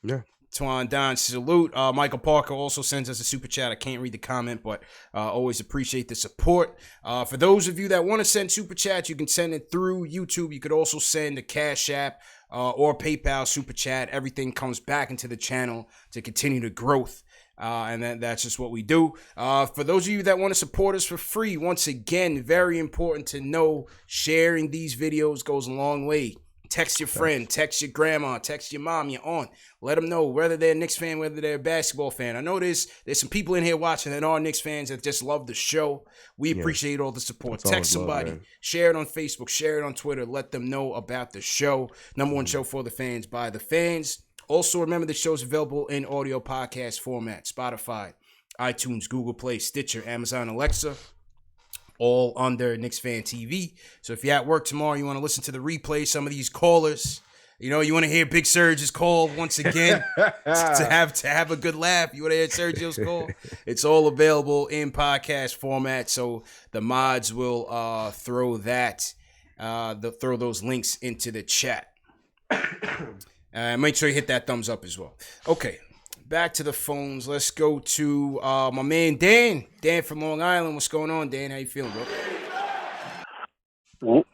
S2: Yeah.
S1: Twan Don, salute. Michael Parker also sends us a super chat. I can't read the comment, but always appreciate the support. For those of you that want to send super chats, you can send it through YouTube. You could also send a Cash App or PayPal super chat. Everything comes back into the channel to continue the growth. And that's just what we do. For those of you that want to support us for free, once again, very important to know sharing these videos goes a long way. Text your friend, text your grandma, text your mom, your aunt. Let them know whether they're a Knicks fan, whether they're a basketball fan. I know there's some people in here watching that are Knicks fans that just love the show. We appreciate all the support. Text somebody, share it on Facebook, share it on Twitter. Let them know about the show. Number 1 show for the fans by the fans. Also, remember the show's available in audio podcast format. Spotify, iTunes, Google Play, Stitcher, Amazon Alexa. All under KnicksFanTV. So if you're at work tomorrow, you want to listen to the replay, some of these callers, you want to hear Big Surge's call once again to have a good laugh. You want to hear Sergio's call? It's all available in podcast format. So the mods will throw those links into the chat. Make sure you hit that thumbs up as well. Okay. Back to the phones. Let's go to my man Dan. Dan from Long Island. What's going on, Dan? How you feeling,
S4: bro?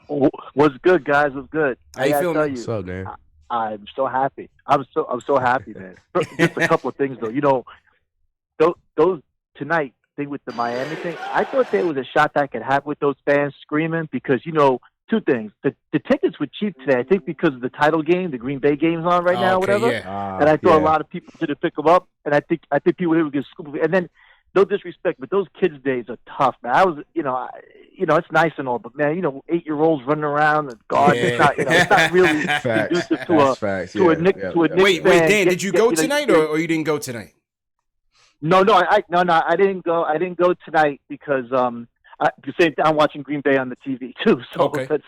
S4: What's good, guys? What's good?
S1: How you feeling?
S2: What's up, Dan?
S4: I'm so happy. I'm so happy, man. Just a couple of things, though. Those tonight thing with the Miami thing. I thought there was a shot that could happen with those fans screaming because 2 things. The tickets were cheap today, I think, because of the title game, the Green Bay game's on right now, whatever.
S1: Yeah.
S4: And I thought a lot of people didn't pick them up, and I think people would get scooped. And then, no disrespect, but those kids' days are tough, man. I was, it's nice and all, but man, 8-year-olds running around and guards.
S1: Yeah.
S4: It's not really conducive to a Knicks.
S1: Wait, Dan, did you go tonight, or you didn't go tonight?
S4: No, I didn't go. I didn't go tonight because the same thing, I'm watching Green Bay on the TV too, so I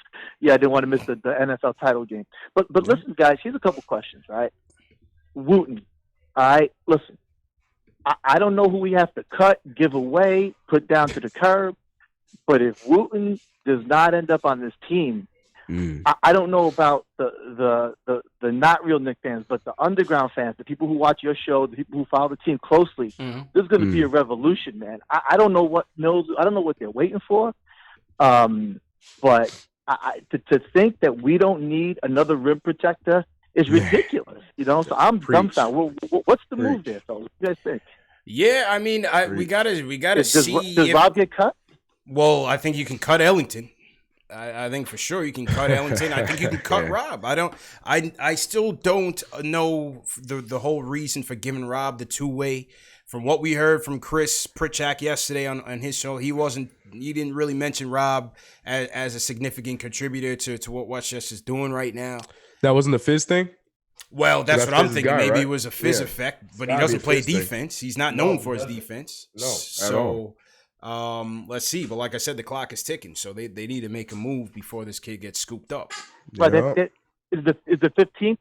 S4: didn't want to miss the NFL title game. But listen, guys, here's a couple questions, right? Wooten, all right, listen, I don't know who we have to cut, give away, put down to the curb, but if Wooten does not end up on this team, I don't know about the not real Knicks fans, but the underground fans, the people who watch your show, the people who follow the team closely. There's going to be a revolution, man. I don't know what they're waiting for, but to think that we don't need another rim protector is ridiculous. So I'm dumbfounded. What's the move there, fellas? What do you guys think?
S1: Yeah, I mean, we gotta see.
S4: Does Rob get cut?
S1: Well, I think you can cut Ellington. I think for sure you can cut Ellington. I think you can cut Rob. I still don't know the whole reason for giving Rob the 2-way. From what we heard from Chris Pritchak yesterday on his show, he didn't really mention Rob as a significant contributor to what Westchester's doing right now.
S2: That wasn't the Fizz thing?
S1: Well, that's what I'm thinking.
S2: Guy,
S1: Maybe
S2: right?
S1: it was a fizz effect, but he doesn't play defense. He's not known for his defense.
S2: No, at all.
S1: Let's see. But like I said, the clock is ticking, so they need to make a move before this kid gets scooped up.
S9: But is the 15th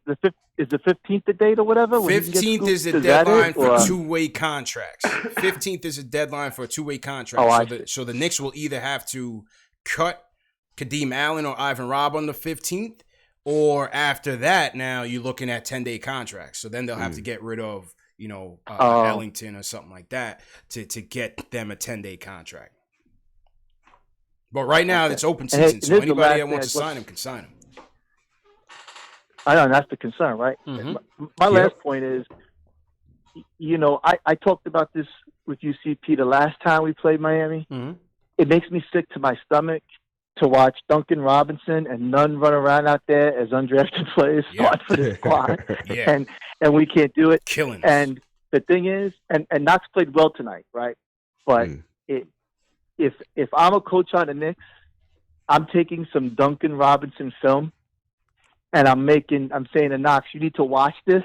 S9: is the 15th the date or whatever?
S1: 15th is the deadline for two-way contracts. 15th is a deadline for a two-way contract. So the Knicks will either have to cut Kadeem Allen or Ivan Robb on the 15th, or after that, now you're looking at 10-day contracts. So then they'll have to get rid of, Ellington or something like that to get them a 10-day contract. But right now, it's open season, so anybody that wants to sign him can sign him.
S9: I know, that's the concern, right?
S1: Mm-hmm.
S9: My last point is, I talked about this with UCP the last time we played Miami.
S1: Mm-hmm.
S9: It makes me sick to my stomach to watch Duncan Robinson and Nunn run around out there as undrafted players start for the squad. And we can't do it.
S1: Killing us.
S9: And the thing is, and Knox played well tonight, right? But if I'm a coach on the Knicks, I'm taking some Duncan Robinson film, and I'm saying to Knox, you need to watch this,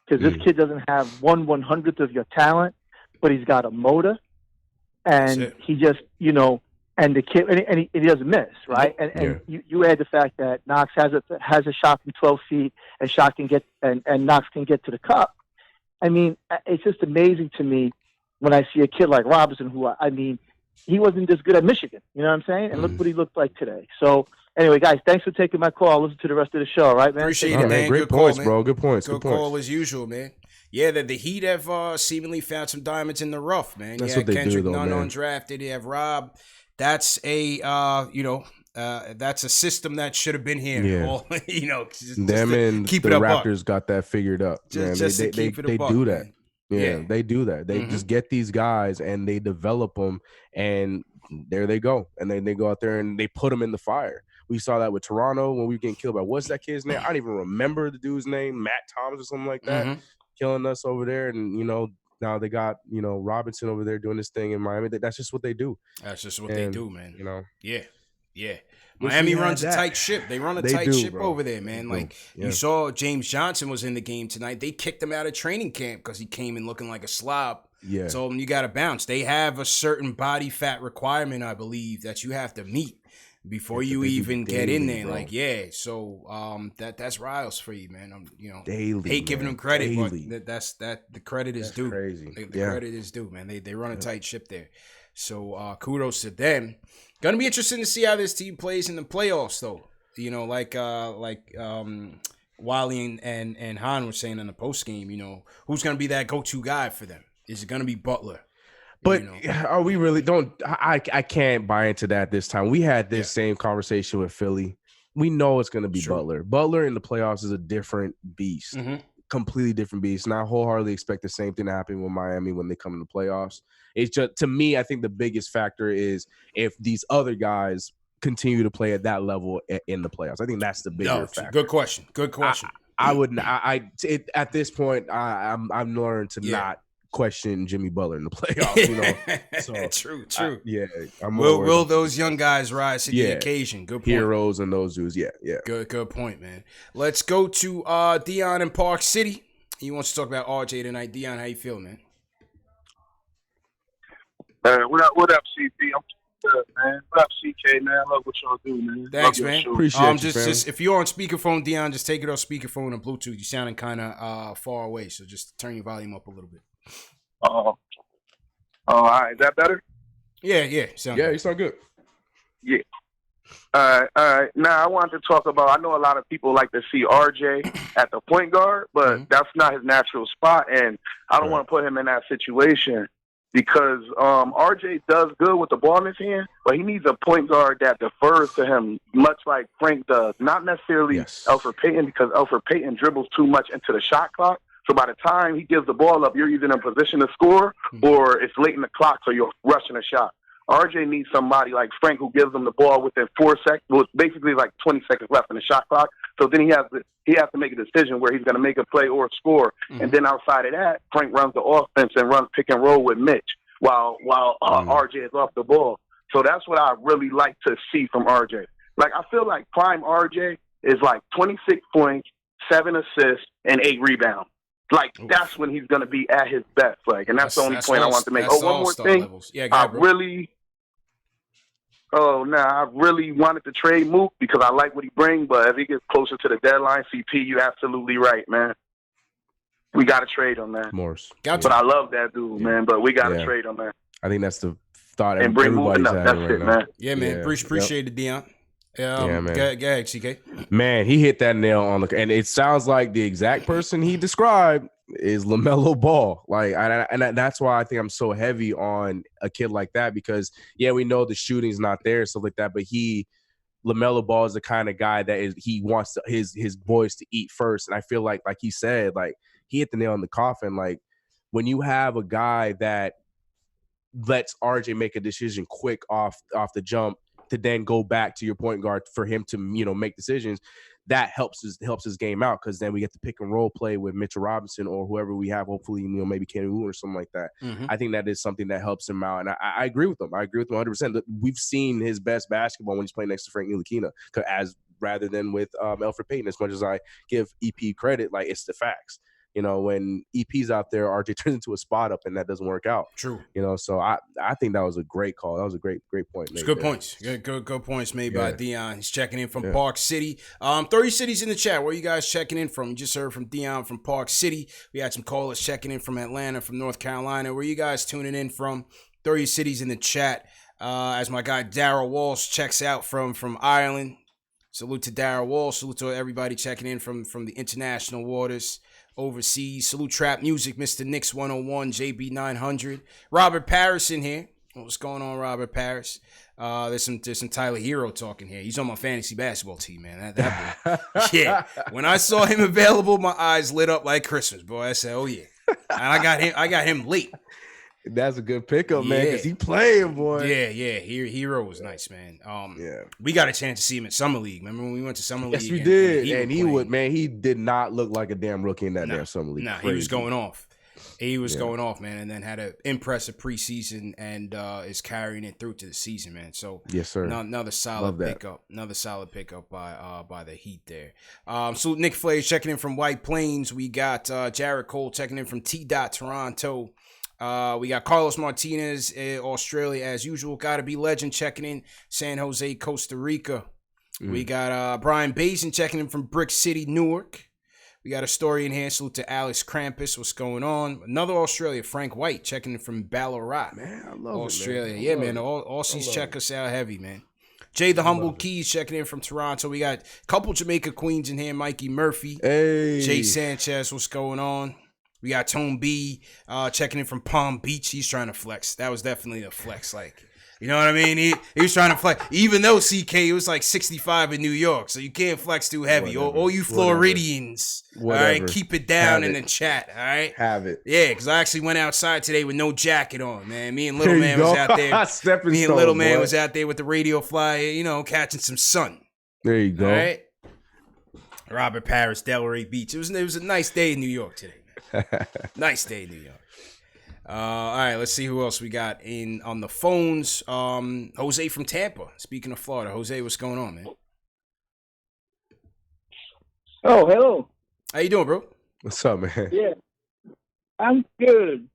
S9: because this kid doesn't have 1/100th of your talent, but he's got a motor, and he just, and the kid, and he doesn't miss, right? And you add the fact that Knox has a shot from 12 feet, and Knox can get to the cup. I mean, it's just amazing to me when I see a kid like Robinson, who he wasn't just good at Michigan, you know what I'm saying? And look what he looked like today. So anyway, guys, thanks for taking my call. I'll listen to the rest of the show, all right, man?
S1: Appreciate it, man.
S2: Great points, bro. Good points.
S1: Good call as usual, man. Yeah, the Heat have seemingly found some diamonds in the rough, man.
S2: That's what they
S1: Kendrick
S2: do, though,
S1: Nunn
S2: man.
S1: undrafted. You have Rob. That's a that's a system that should have been here.
S2: Yeah.
S1: Just
S2: them and
S1: keep
S2: the
S1: it up.
S2: Raptors got that figured up.
S1: Just
S2: man.
S1: to keep it
S2: they
S1: up,
S2: do that.
S1: Man.
S2: Yeah, they do that. They just get these guys and they develop them, and there they go. And then they go out there and they put them in the fire. We saw that with Toronto when we were getting killed by, what's that kid's name? I don't even remember the dude's name, Matt Thomas or something like that, killing us over there. And, now they got, Robinson over there doing this thing in Miami. That's just what they do.
S1: That's just what they do, man. Yeah.
S2: Wish
S1: Miami
S2: we had
S1: runs a
S2: that.
S1: tight ship. They run a
S2: They
S1: tight
S2: do,
S1: ship
S2: bro.
S1: over there, man. Like, you saw James Johnson was in the game tonight. They kicked him out of training camp because he came in looking like a slob.
S2: Yeah.
S1: Told him, you got to bounce. They have a certain body fat requirement, I believe, that you have to meet before you even get in there.
S2: Bro.
S1: Like, that's Riles for you, man.
S2: Daily,
S1: hate giving
S2: man.
S1: them credit,
S2: Daily.
S1: but the credit is due.
S2: Crazy.
S1: The credit is due, man. They run a tight ship there. So kudos to them. Gonna be interesting to see how this team plays in the playoffs, though. Wally and Han were saying in the post game, who's gonna be that go-to guy for them? Is it gonna be Butler?
S2: But are we really I can't buy into that this time. We had this same conversation with Philly. We know it's going to be Butler. Butler in the playoffs is a different beast, completely different beast. And I wholeheartedly expect the same thing to happen with Miami when they come in the playoffs. It's just, to me, I think the biggest factor is if these other guys continue to play at that level in the playoffs. I think that's the bigger factor.
S1: Good question.
S2: At this point, I've learned to not question Jimmy Butler in the playoffs, So
S1: True.
S2: Will
S1: those young guys rise to the occasion? Good point.
S2: Heroes and those dudes,
S1: Good point, man. Let's go to Dion in Park City. He wants to talk about RJ tonight. Dion, how you feel, man?
S5: What up, CP? I'm good, man. What up, CK, man? I love what y'all do, man.
S1: Thanks, man.
S2: Appreciate you,
S1: just if you're on speakerphone, Dion, just take it off speakerphone and Bluetooth. You're sounding kind of far away, so just turn your volume up a little bit.
S5: All right. Is that better?
S1: Yeah.
S2: You sound good.
S5: Yeah. All right. Now, I wanted to talk about, I know a lot of people like to see RJ at the point guard, but that's not his natural spot, and I don't want to put him in that situation because RJ does good with the ball in his hand, but he needs a point guard that defers to him, much like Frank does. Not necessarily Elfrid Payton, because Elfrid Payton dribbles too much into the shot clock. So by the time he gives the ball up, you're either in a position to score or it's late in the clock, so you're rushing a shot. RJ needs somebody like Frank who gives him the ball within 4 seconds. Well, basically like 20 seconds left in the shot clock. So then he has to make a decision where he's going to make a play or score. And then outside of that, Frank runs the offense and runs pick and roll with Mitch while RJ is off the ball. So that's what I really like to see from RJ. Like, I feel like prime RJ is like 26 points, 7 assists, and 8 rebounds. Like, that's when he's going to be at his best. Like, and that's the only point I want to make. Oh, one more thing.
S1: Levels. Yeah, go ahead, bro.
S5: I really wanted to trade Mook because I like what he brings, but as he gets closer to the deadline, CP, you're absolutely right, man. We got to trade on that.
S2: Morse.
S5: But I love that dude, man, but we got to trade on that.
S2: I think that's the thought
S5: and bring moving up. That's
S2: right
S5: it,
S2: now.
S5: man.
S1: Yeah, man. Appreciate it, Dion.
S2: Man.
S1: Go ahead, CK.
S2: Man, he hit that nail on the, and it sounds like the exact person he described is LaMelo Ball. Like, and that's why I think I'm so heavy on a kid like that, because we know the shooting's not there, stuff like that, but LaMelo Ball is the kind of guy that he wants his boys to eat first, and I feel like he said, like, he hit the nail on the coffin. Like, when you have a guy that lets RJ make a decision quick off the jump to then go back to your point guard for him to make decisions, that helps his game out, because then we get the pick and roll play with Mitchell Robinson or whoever we have, hopefully maybe Kenny Wu or something like that.
S1: Mm-hmm.
S2: I think that is something that helps him out, and I agree with him. I agree with him 100%. We've seen his best basketball when he's playing next to Frank Ntilikina, rather than with Elfrid Payton. As much as I give EP credit, like, it's the facts. When EP's out there, RJ turns into a spot up, and that doesn't work out.
S1: True.
S2: So I think that was a great call. That was a great point.
S1: It's good points. Good points made by Dion. He's checking in from Park City. 30 cities in the chat. Where are you guys checking in from? You just heard from Dion from Park City. We had some callers checking in from Atlanta, from North Carolina. Where are you guys tuning in from? 30 cities in the chat. As my guy Daryl Walsh checks out from Ireland. Salute to Daryl Walsh. Salute to everybody checking in from the international waters. Overseas. Salute Trap Music, Mr. Knicks 101, JB 900. Robert Parris in here. What's going on, Robert Parris? There's some Tyler Hero talking here. He's on my fantasy basketball team, man. That boy. Yeah. When I saw him available, my eyes lit up like Christmas, boy. I said, oh yeah. And I got him late.
S2: That's a good pickup, man, because he playing, boy.
S1: Yeah. Hero was nice, man. We got a chance to see him at Summer League. Remember when we went to Summer League?
S2: Yes, we did. And he did not look like a damn rookie in that damn Summer League.
S1: He was going off. He was going off, man, and then had an impressive preseason and is carrying it through to the season, man. So
S2: yes, sir.
S1: Another solid pickup. Another solid pickup by the Heat there. So Nick Flay checking in from White Plains. We got Jared Cole checking in from T. Toronto. We got Carlos Martinez, Australia, as usual. Gotta be legend checking in. San Jose, Costa Rica. We got Brian Bazin checking in from Brick City, Newark. We got a story in here. Salute to Alex Krampus. What's going on? Another Australia, Frank White checking in from Ballarat.
S2: Man, I love
S1: Australia.
S2: It, man.
S1: Yeah, man. Aussies check us out heavy, man. Jay the Humble Keys checking in from Toronto. We got a couple Jamaica Queens in here. Mikey Murphy.
S2: Hey.
S1: Jay Sanchez. What's going on? We got Tone B checking in from Palm Beach. He's trying to flex. That was definitely a flex. Like, you know what I mean? He was trying to flex. Even though CK, it was like 65 in New York. So you can't flex too heavy. All you Floridians, all right, keep it down in the chat, all right?
S2: Have it.
S1: Yeah, because I actually went outside today with no jacket on, man. Me and Little Man was out there. Me and Little Man was out there with the radio flyer, catching some sun.
S2: There you go.
S1: All right? Robert Parris, Delray Beach. It was a nice day in New York today. Nice day in New York. All right, let's see who else we got on the phones. Jose from Tampa. Speaking of Florida, Jose, what's going on, man?
S10: Oh, hello.
S1: How you doing, bro?
S2: What's up, man?
S10: Yeah, I'm good.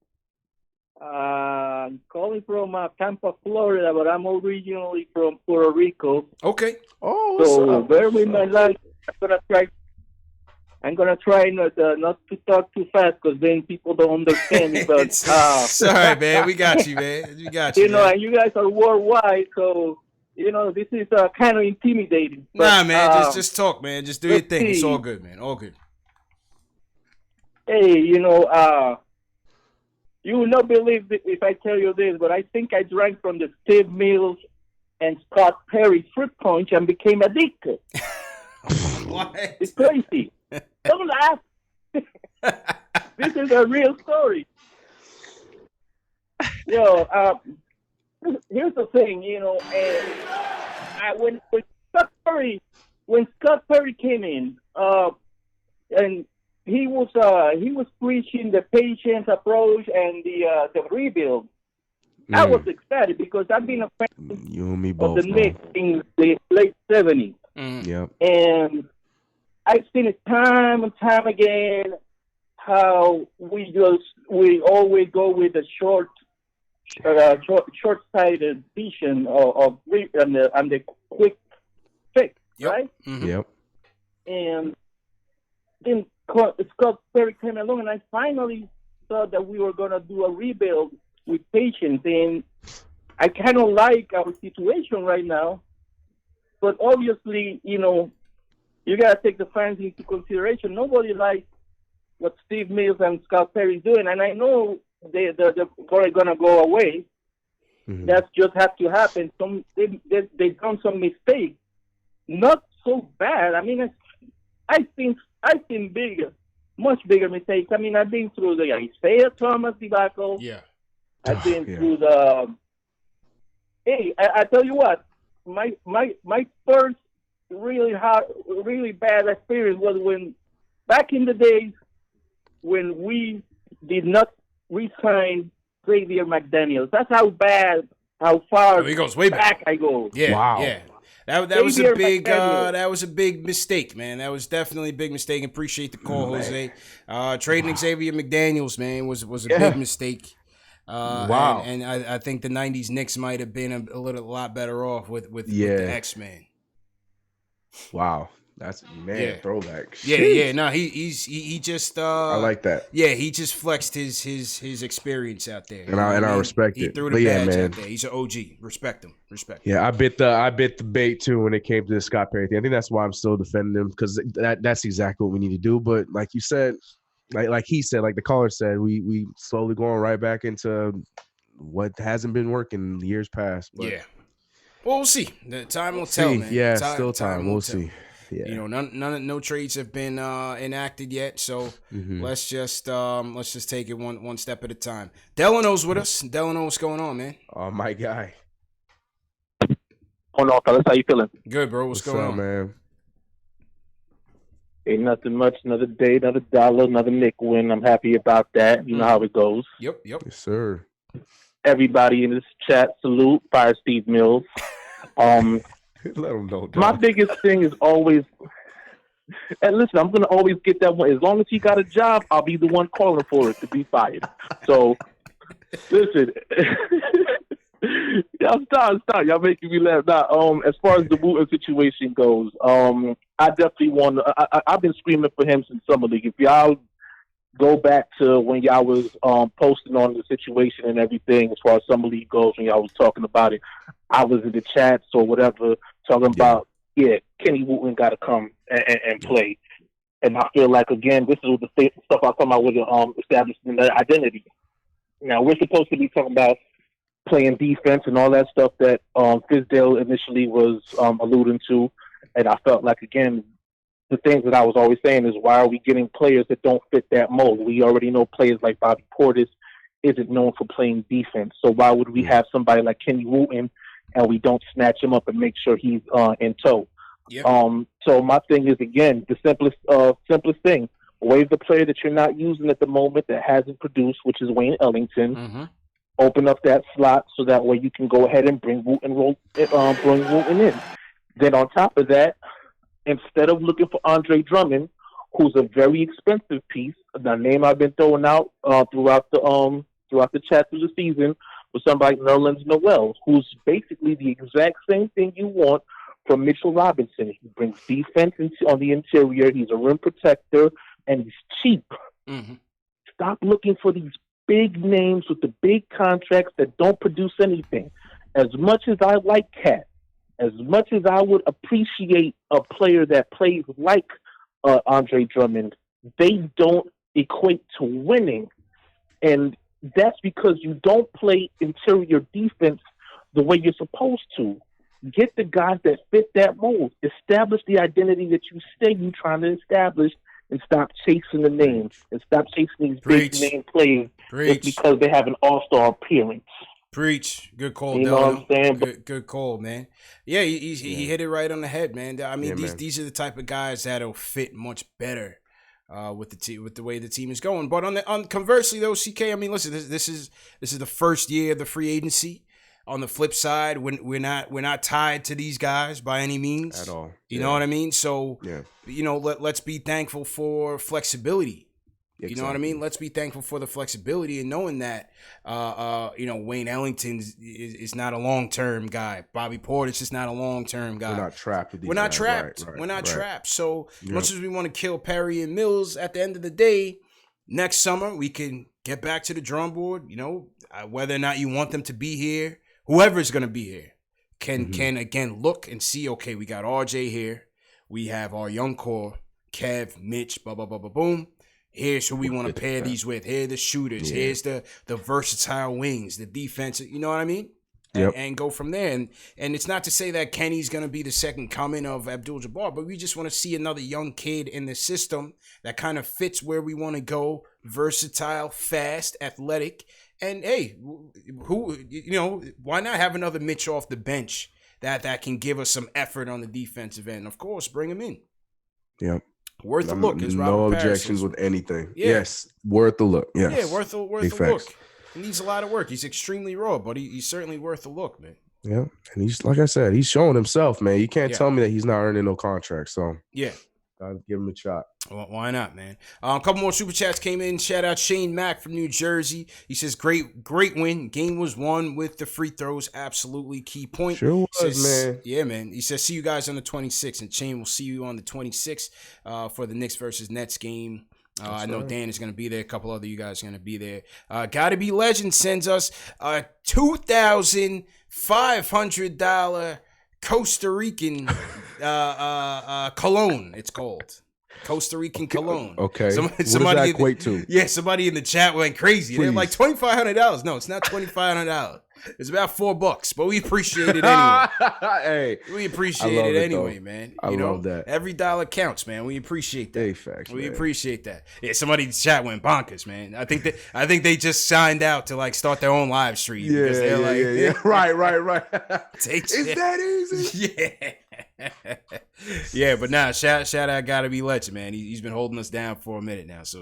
S10: Calling from Tampa, Florida, but I'm originally from Puerto Rico.
S1: Okay.
S2: Oh,
S10: so bear with my life. I'm gonna try not to talk too fast because then people don't understand me. But
S1: sorry, man, we got you, man. We got you.
S10: And you guys are worldwide, so this is kind of intimidating.
S1: Nah, man, just talk, man. Just do your thing. It's all good, man. All good.
S10: Hey, you will not believe if I tell you this, but I think I drank from the Steve Mills and Scott Perry fruit punch and became addicted.
S1: What?
S10: It's crazy. Don't laugh. This is a real story. Here's the thing, and when Scott Perry came in, and he was preaching the patience approach and the rebuild. I was excited because I've been a fan
S2: of
S10: the Knicks in the late 70s.
S2: Yep.
S10: And I've seen it time and time again how we always go with the short-sighted vision of and the quick fix, right?
S2: Mm-hmm. Yep.
S10: And then Scott Perry came along, and I finally thought that we were gonna do a rebuild with patience. And I kind of like our situation right now, but obviously, you know, you gotta take the fans into consideration. Nobody likes what Steve Mills and Scott Perry doing, and I know they're probably gonna go away.
S2: Mm-hmm.
S10: That just has to happen. They've done some mistakes, not so bad. I mean, I've seen much bigger mistakes. I mean, I've been through the Isaiah Thomas debacle.
S1: Yeah,
S10: I've been through the. Hey, I tell you what, my first really bad experience was when back in the days when we did not re-sign Xavier McDaniels. That's how far
S1: he goes way back.
S10: I go.
S1: Yeah,
S2: wow.
S1: Yeah. That was a big mistake, man. That was definitely a big mistake. Appreciate the call, Jose. Trading Xavier McDaniels, man, was a big mistake.
S2: Wow.
S1: And I think the '90s Knicks might have been a lot better off with the X-Men.
S2: Wow. That's throwback.
S1: Yeah. No, he just
S2: I like that.
S1: Yeah, he just flexed his experience out there.
S2: And I respect it.
S1: He threw the badge out there. He's an OG. Respect him.
S2: Yeah, I bit the bait too when it came to the Scott Perry thing. I think that's why I'm still defending him, because that's exactly what we need to do. But like you said, like he said, like the caller said, we slowly going right back into what hasn't been working in the years past. But
S1: yeah. Well, we'll see. The time will tell, man.
S2: Yeah, still time. We'll see. Yeah.
S1: You know, no trades have been enacted yet, so let's just take it one step at a time. Delano's with us. Delano, what's going on, man?
S2: Oh, my guy.
S11: Hold on, fellas. How you feeling?
S1: Good, bro. What's going on,
S2: man?
S11: Ain't nothing much. Another day, another dollar, another Knick win. I'm happy about that. You know how it goes.
S1: Yep.
S2: Yes, sir.
S11: Everybody in this chat, salute. Fire Steve Mills.
S2: Let him know.
S11: My biggest thing is always, and listen, I'm gonna always get that one. As long as he got a job, I'll be the one calling for it to be fired. So, listen, y'all stop. Y'all making me laugh. Now, as far as the Wooten situation goes, I definitely want. I've been screaming for him since summer league. If y'all go back to when y'all was posting on the situation and everything, as far as summer league goes, when y'all was talking about it, I was in the chats or whatever talking about, Kenny Wooten got to come and play. And I feel like, again, this is the stuff I was talking about with establishing the identity. Now, we're supposed to be talking about playing defense and all that stuff that Fizdale initially was alluding to. And I felt like, again, the things that I was always saying is, why are we getting players that don't fit that mold? We already know players like Bobby Portis isn't known for playing defense. So why would we have somebody like Kenny Wooten and we don't snatch him up and make sure he's in tow?
S1: Yep.
S11: So my thing is, again, the simplest thing: waive the player that you're not using at the moment that hasn't produced, which is Wayne Ellington. Open up that slot so that way you can go ahead and bring Wooten in. Then on top of that, instead of looking for Andre Drummond, who's a very expensive piece, the name I've been throwing out throughout the chat through the season was somebody like Nerlens Noel, who's basically the exact same thing you want from Mitchell Robinson. He brings defense on the interior. He's a rim protector, and he's cheap. Stop looking for these big names with the big contracts that don't produce anything. As much as I like Cat, as much as I would appreciate a player that plays like Andre Drummond, they don't equate to winning. And that's because you don't play interior defense the way you're supposed to. Get the guys that fit that mold. Establish the identity that you say you're trying to establish, and stop chasing the names and stop chasing these big name players just because they have an all-star appearance.
S1: Preach. Good call,
S11: you know what I'm saying?
S1: Good call, man. Yeah, he hit it right on the head, man. I mean, these are the type of guys that'll fit much better with the way the team is going. But on conversely though, CK, I mean, listen, this is the first year of the free agency. on the flip side, we're not tied to these guys by any means
S2: at all.
S1: You know what I mean? So
S2: yeah,
S1: let's be thankful for flexibility.
S2: Exactly.
S1: You know what I mean? Let's be thankful for the flexibility and knowing that, Wayne Ellington is not a long-term guy. Bobby Portis is not a long-term guy.
S2: We're not trapped with these
S1: We're not
S2: guys.
S1: trapped.
S2: Right,
S1: We're not trapped. So
S2: Yep.
S1: much as we want to kill Perry and Mills, at the end of the day, next summer we can get back to the drawing board. Whether or not you want them to be here, whoever is going to be here can again look and see. Okay, we got RJ here. We have our young core, Kev, Mitch, blah blah blah blah boom. Here's who we want to pair these with. Here are the shooters.
S2: Yeah.
S1: Here's the versatile wings, the defense. You know what I mean?
S2: Yep.
S1: And go from there. And it's not to say that Kenny's going to be the second coming of Abdul-Jabbar, but we just want to see another young kid in the system that kind of fits where we want to go. Versatile, fast, athletic. And, hey, why not have another Mitch off the bench that can give us some effort on the defensive end? Of course, bring him in.
S2: Yep.
S1: Worth a look.
S2: No objections with anything. Yeah. Yes, worth a look. Yes.
S1: Yeah, worth a look. He needs a lot of work. He's extremely raw, but he's certainly worth a look, man.
S2: Yeah, and he's, like I said, he's showing himself, man. You can't tell me that he's not earning no contract. So
S1: yeah,
S2: gotta give him a shot.
S1: Well, why not, man? A couple more super chats came in. Shout out Shane Mack from New Jersey. He says, great win. Game was won with the free throws. Absolutely key point.
S2: Sure was, man.
S1: Yeah, man. He says, see you guys on the 26th. And Shane will see you on the 26th for the Knicks versus Nets game. I know Dan is going to be there. A couple other you guys are going to be there. Gotta Be Legend sends us a $2,500 Costa Rican cologne, it's called. Costa Rican cologne.
S2: Okay.
S1: Somebody
S2: what does that equate to?
S1: Yeah, somebody in the chat went crazy. They're like $2,500. No, it's not $2,500. It's about $4, but we appreciate it anyway.
S2: Hey,
S1: we appreciate it anyway,
S2: though.
S1: man.
S2: I love that.
S1: Every dollar counts, man. We appreciate that.
S2: Hey, facts,
S1: we
S2: man.
S1: appreciate that. Yeah, somebody in the chat went bonkers, man. I think they just signed out to start their own live stream.
S2: Yeah. Right.
S1: Is
S2: that easy?
S1: Yeah. Yeah, but now shout out Gotta Be Legend, man. He's been holding us down for a minute now. So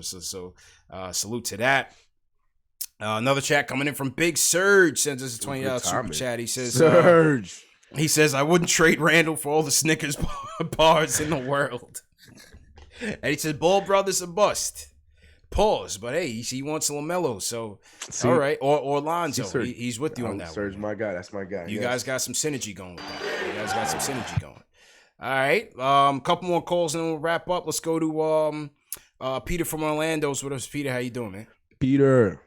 S1: salute to that. Another chat coming in from Big Surge sends us a $20 super chat. He says,
S2: Surge.
S1: He says, I wouldn't trade Randall for all the Snickers bars in the world. And he says, Ball Brothers a bust. Pause, but hey, he wants LaMelo, so all right. Or Lonzo, he's with you on that.
S2: Surge, my guy. That's my guy.
S1: You guys got some synergy going with that. All right. Couple more calls and then we'll wrap up. Let's go to Peter from Orlando's with us. Peter, how you doing, man?
S2: Peter.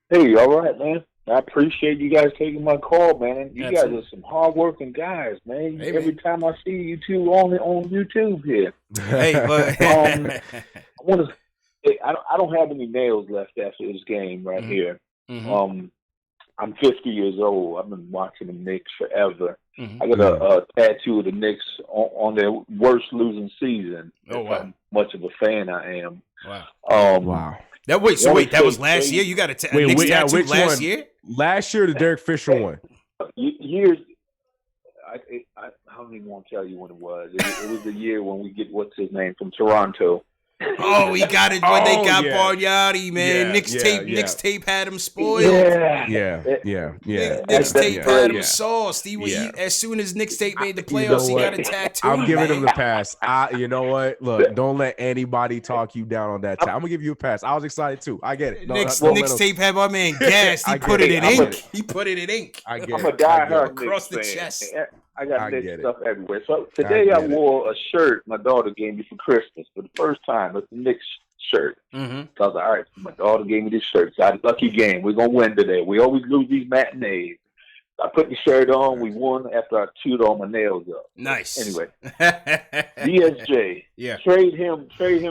S4: Hey, all right, man. I appreciate you guys taking my call, man. You guys are some hard-working guys, man.
S1: Hey,
S4: Every time I see you two on YouTube here.
S1: Hey,
S4: I want to. I don't have any nails left after this game right here.
S1: Mm-hmm.
S4: I'm 50 years old. I've been watching the Knicks forever.
S1: Mm-hmm.
S4: I got a tattoo of the Knicks on their worst losing season.
S1: Oh, wow.
S4: How much of a fan I am.
S1: Wow.
S2: Wow.
S1: That was last year? You got a Knicks tattoo last year?
S2: Last year, the Derek Fisher one.
S4: Years. I don't even want to tell you when it was. It was the year when we get what's his name from Toronto.
S1: Oh, he got it when they got Bargnati, man. Knicks tape had him spoiled.
S2: Yeah.
S1: Knicks tape had him sauced. As soon as Knicks tape made the playoffs, he got a tattoo.
S2: I'm giving him the pass. You know what? Look, don't let anybody talk you down on that. I'm gonna give you a pass. I was excited too. I get it.
S1: Knicks tape had my man gassed. He put it in ink.
S2: I get it.
S4: I'm a diehard
S1: across the
S4: Knicks fan.
S1: chest.
S4: I got Knicks stuff everywhere. So today I wore a shirt my daughter gave me for Christmas for the first time. It's a Knicks shirt.
S1: Mm-hmm.
S4: So I was like, all right, my daughter gave me this shirt. So I had a lucky game. We're going to win today. We always lose these matinees. I put the shirt on. We won after I chewed all my nails up.
S1: Nice.
S4: Anyway, DSJ.
S1: Yeah.
S4: Trade him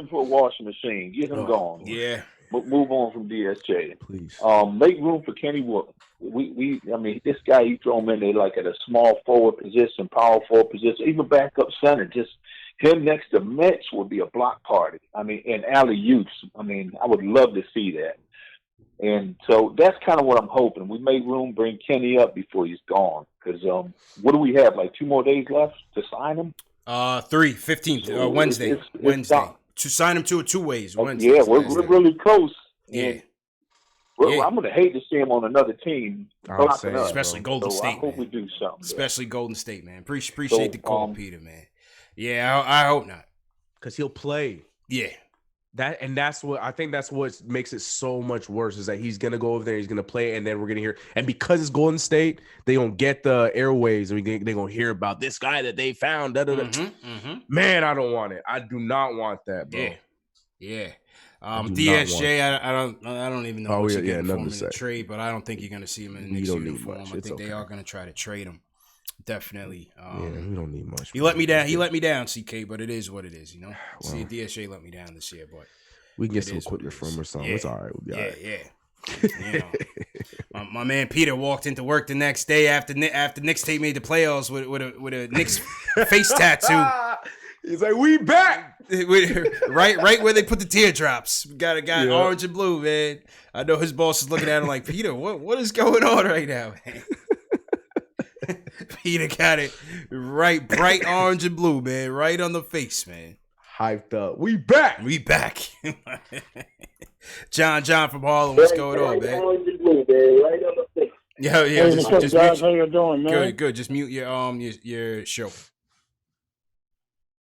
S4: for a washing machine. Get him gone.
S1: Yeah.
S4: But move on from DSJ.
S2: Please.
S4: Make room for Kenny Wood. I mean, this guy, you throw him in there like at a small forward position, power forward position, even backup center. Just him next to Mitch would be a block party. I mean, and alley-oops. I mean, I would love to see that. And so that's kind of what I'm hoping. We make room, bring Kenny up before he's gone. Because what do we have, like 2 more days left to sign him?
S1: 15th, Wednesday.
S4: It's
S1: to sign him to a 2 ways. Wednesday.
S4: Yeah, we're really close.
S1: Yeah.
S4: Well, I'm gonna hate to see him on another team,
S1: especially Golden State.
S4: I hope we do something.
S1: Especially Golden State, man. Appreciate the call, Peter, man. Yeah, I hope not,
S2: because he'll play.
S1: Yeah.
S2: That's what makes it so much worse is that he's gonna go over there, he's gonna play, and then we're gonna hear. And because it's Golden State, they gonna get the airways, and they're gonna hear about this guy that they found. Man, I don't want it. I do not want that, bro.
S1: Yeah. DSJ, I don't even know what's going to in the trade, but I don't think you're going to see him in the Knicks uniform. I think they are going to try to trade him. Definitely.
S2: We don't need much.
S1: He let me down. He let me down, CK, but it is what it is, you know. Well, see, DSJ let me down this year, but
S2: we can get some equipment from or something. It's all right. We'll be all right.
S1: You know, my man Peter walked into work the next day after Knicks team made the playoffs with a Knicks face tattoo.
S2: He's like, we back.
S1: right where they put the teardrops. Got a guy orange and blue, man. I know his boss is looking at him like, Peter, what is going on right now, man? Peter got it right, bright orange and blue, man, right on the face, man.
S2: Hyped up. We back.
S1: John from Harlem, what's going on, man?
S10: Orange and blue, man, right on the face.
S1: Yeah.
S7: Hey, just guys, how you doing, man?
S1: Good. Just mute your show.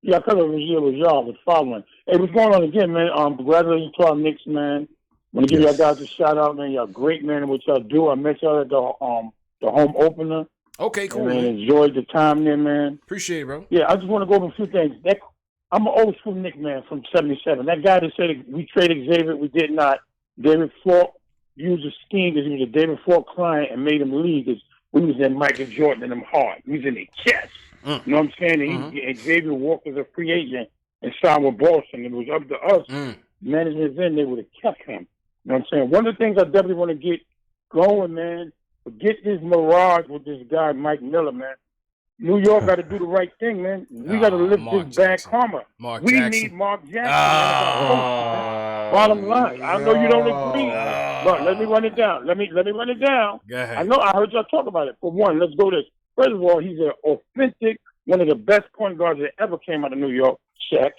S7: Yeah, I thought it was y'all was following. Hey, what's going on again, man? Congratulations to our Knicks, man. Want to give y'all guys a shout out, man. Y'all great, man, what y'all do. I met y'all at the home opener.
S1: Okay, cool,
S7: man. Enjoyed the time there, man.
S1: Appreciate it, bro.
S7: Yeah, I just want to go over a few things. I'm an old school Knicks man from '77. That guy that said we traded Xavier, we did not. David Falk used a scheme because he was a David Falk client and made him leave because we was in Michael Jordan and them hard. We was in their chest. You know what I'm saying? And Xavier walked as a free agent and signed with Boston. It was up to us. Management then, they would have kept him. You know what I'm saying? One of the things I definitely want to get going, man, forget this mirage with this guy, Mike Miller, man. New York got to do the right thing, man. We got to lift this bad karma. We need Mark Jackson. Bottom line. I know you don't agree. But let me run it down. Let me run it down.
S1: Go ahead.
S7: I know I heard y'all talk about it. For one, let's go this. First of all, he's an authentic, one of the best point guards that ever came out of New York, Shaq.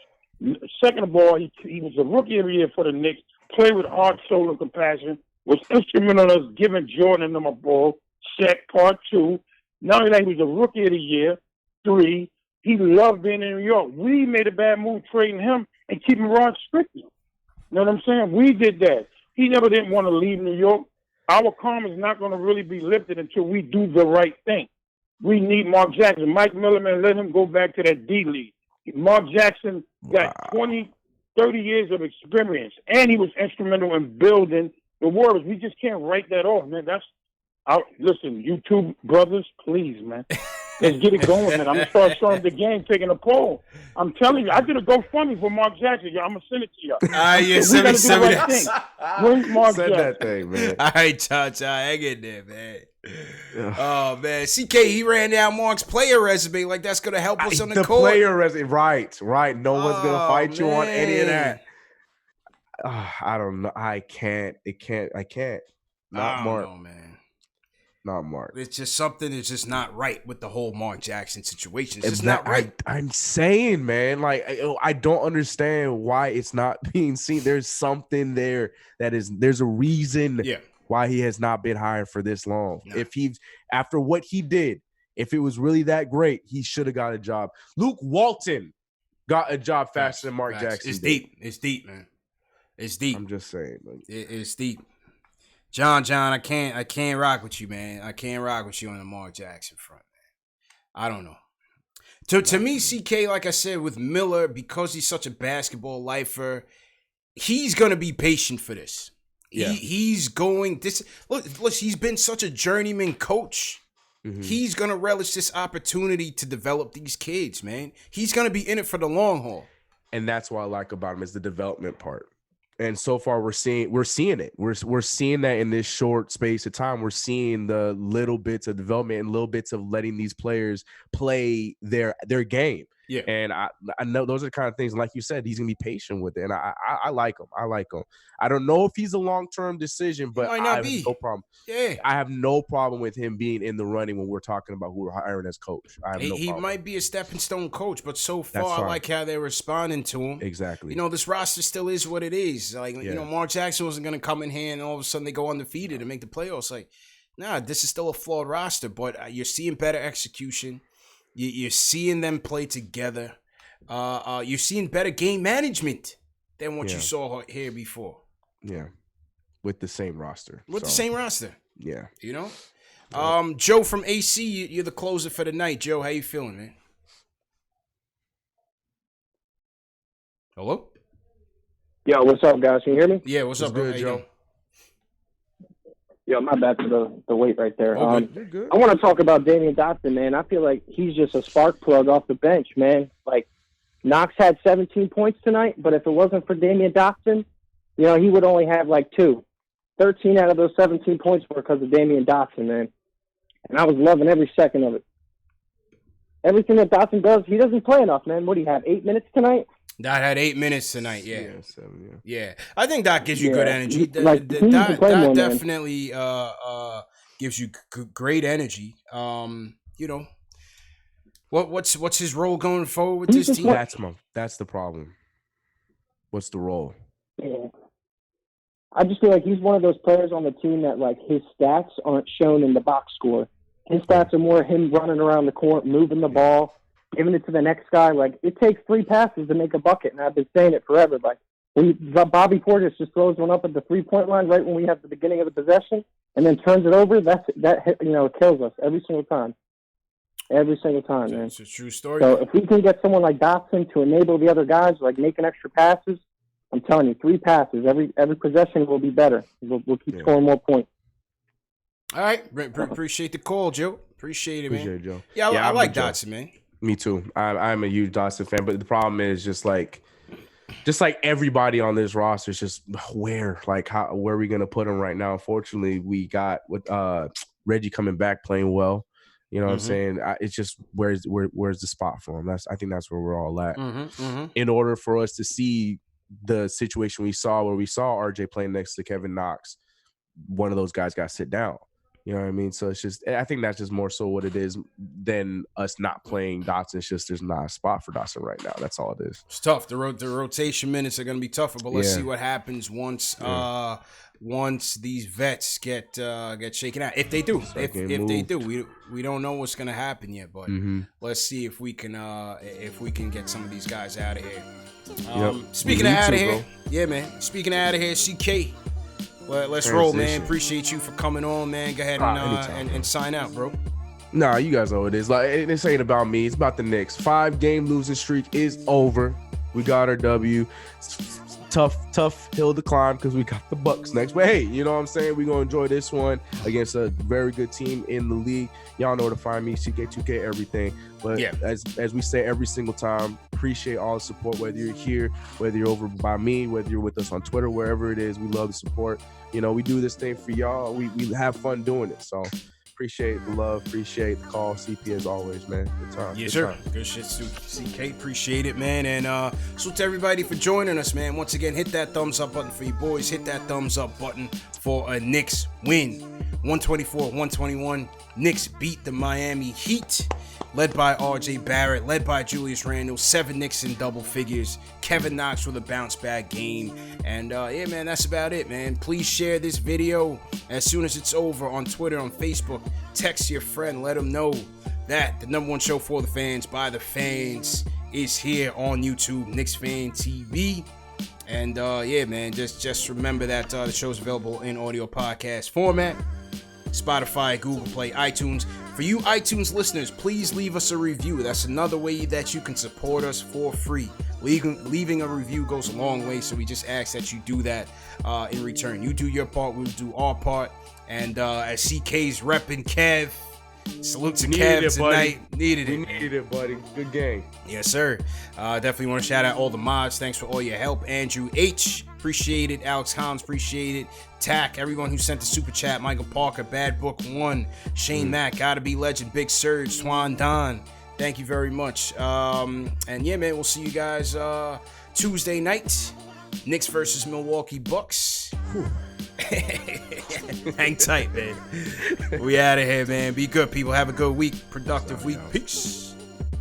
S7: Second of all, he was a rookie of the year for the Knicks, played with heart, soul, and compassion, was instrumental in us giving Jordan and them a ball. Shaq, part two. Not only that, he was a rookie of the year. 3, he loved being in New York. We made a bad move trading him and keeping Rod Strickland. You know what I'm saying? We did that. He never didn't want to leave New York. Our karma is not going to really be lifted until we do the right thing. We need Mark Jackson. Mike Miller, man, let him go back to that D League. Mark Jackson got 20, 30 years of experience, and he was instrumental in building the Warriors. We just can't write that off, man. Listen, you two brothers, please, man. Let's get it going, man. I'm going to start showing the game, taking a poll. I'm telling you, I did a GoFundMe for Mark Jackson. I'm going to send it to y'all.
S1: Send
S7: Mark Jackson.
S2: that thing, man.
S1: All right, Cha, hang in there, man. Oh, man. CK, he ran down Mark's player resume like that's going to help us on the court.
S2: Player resume, right. No one's going to fight you on any of that. I don't know. I can't. Not Mark.
S1: Know, man.
S2: Not Mark.
S1: It's just something that's just not right with the whole Mark Jackson situation. It's just not right.
S2: I'm saying, man, like I don't understand why it's not being seen. There's something there there's a reason why he has not been hired for this long. No. If he's after what he did, if it was really that great, he should have got a job. Luke Walton got a job faster than Mark Jackson.
S1: It's deep. It's deep, man. It's deep.
S2: I'm just saying.
S1: It's deep. John, I can't rock with you, man. I can't rock with you on the Mark Jackson front, man. I don't know. To me, CK, like I said, with Miller, because he's such a basketball lifer, he's gonna be patient for this. Yeah. He's going this. Look, he's been such a journeyman coach. Mm-hmm. He's gonna relish this opportunity to develop these kids, man. He's gonna be in it for the long haul.
S2: And that's what I like about him is the development part. And so far, we're seeing it. We're seeing that in this short space of time. We're seeing the little bits of development and little bits of letting these players play their game.
S1: Yeah.
S2: And I know those are the kind of things, like you said, he's going to be patient with it. And I like him. I like him. I don't know if he's a long-term decision, but I have no problem.
S1: Yeah.
S2: I have no problem with him being in the running when we're talking about who we're hiring as coach. I have no problem.
S1: He might be a stepping stone coach, but so far I like how they're responding to him.
S2: Exactly.
S1: You know, this roster still is what it is. Like, you know, Mark Jackson wasn't going to come in here and all of a sudden they go undefeated and make the playoffs. Like, nah, this is still a flawed roster, but you're seeing better execution. You're seeing them play together. You're seeing better game management than what you saw here before.
S2: Yeah, with the same roster.
S1: The same roster.
S2: Yeah.
S1: You know? Joe from AC, you're the closer for the night. Joe, how you feeling, man? Hello?
S12: Yo, what's up, guys? Can you hear me?
S1: Yeah, what's up,
S2: good, Joe?
S12: Yo, my bad for the wait right there.
S2: Good.
S12: I want to talk about Damian Dotson, man. I feel like he's just a spark plug off the bench, man. Like, Knox had 17 points tonight, but if it wasn't for Damian Dotson, you know, he would only have like 2. 13 out of those 17 points were because of Damian Dotson, man. And I was loving every second of it. Everything that Dotson does, he doesn't play enough, man. What do you have, 8 minutes tonight?
S1: Dot had 8 minutes tonight, yeah.
S2: 7,
S1: yeah. I think Dot gives you good energy.
S12: Dot
S1: definitely gives you great energy. You know, what's his role going forward with this team?
S2: That's the problem. What's the role?
S12: Yeah. I just feel like he's one of those players on the team that, like, his stats aren't shown in the box score. His stats are more him running around the court, moving the ball, giving it to the next guy. Like, it takes 3 passes to make a bucket, and I've been saying it forever. Like, when Bobby Portis just throws one up at the 3-point line right when we have the beginning of the possession and then turns it over, that it kills us every single time. Every single time, man.
S1: It's a true story.
S12: So if we can get someone like Dotson to enable the other guys, like making extra passes, I'm telling you, 3 passes. Every possession will be better. We'll keep scoring more points.
S1: All right. Appreciate the call, Joe. Appreciate it, man.
S2: Appreciate it, Joe.
S1: Yeah, I like Dotson, man.
S2: Me too. I'm a huge Dotson fan, but the problem is just like everybody on this roster is just where are we gonna put him right now? Unfortunately, we got with Reggie coming back playing well. You know what I'm saying? It's just where's the spot for him? I think that's where we're all at. In order for us to see the situation we saw where we saw RJ playing next to Kevin Knox, one of those guys got to sit down. You know what I mean? So it's just, I think that's just more so what it is than us not playing Dotson. It's just there's not a spot for Dotson right now. That's all it is.
S1: It's tough. The rotation minutes are going to be tougher, but let's see what happens once these vets get shaken out. If they do, if they do, we don't know what's going to happen yet, but let's see if we can get some of these guys out of here. Speaking of out of here, yeah, man. Speaking of out of here, CK. Well, let's roll, man. Appreciate you for coming on, man. Go ahead and sign out, bro.
S2: Nah, you guys know what it is. Like, this ain't about me. It's about the Knicks. 5-game losing streak is over. We got our W. Tough hill to climb because we got the Bucks next. But hey, you know what I'm saying? We're going to enjoy this one against a very good team in the league. Y'all know where to find me, CK2K, everything. But as we say every single time, appreciate all the support, whether you're here, whether you're over by me, whether you're with us on Twitter, wherever it is. We love the support. You know, we do this thing for y'all. We have fun doing it. So appreciate the love, appreciate the call. CP as always, man. Good time.
S1: Yes, sir. Good shit, CK. Appreciate it, man. And salute to everybody for joining us, man. Once again, hit that thumbs up button for you boys. Hit that thumbs up button for a Knicks win. 124-121. Knicks beat the Miami Heat. Led by RJ Barrett, led by Julius Randle, 7 Knicks in double figures. Kevin Knox with a bounce back game. And yeah, man, that's about it, man. Please share this video as soon as it's over on Twitter, on Facebook. Text your friend, let them know that the #1 show for the fans, by the fans, is here on YouTube, KnicksFanTV. And yeah, man, just remember that the show's available in audio podcast format. Spotify, Google Play, iTunes. For you iTunes listeners, please leave us a review. That's another way that you can support us for free. Leaving a review goes a long way, so we just ask that you do that in return. You do your part, we'll do our part. And as CK's repping Kev, salute to Kev tonight. Needed
S2: it, buddy. Good game.
S1: Yes, sir. Definitely want to shout out all the mods. Thanks for all your help. Andrew H. Appreciate it. Alex Holmes, appreciate it. Tack, everyone who sent the super chat. Michael Parker, Bad Book 1. Shane Mack, Gotta Be Legend, Big Surge, Swan Don. Thank you very much. And yeah, man, we'll see you guys Tuesday night. Knicks versus Milwaukee Bucks. Hang tight, man. We out of here, man. Be good, people. Have a good week. Productive week. Peace.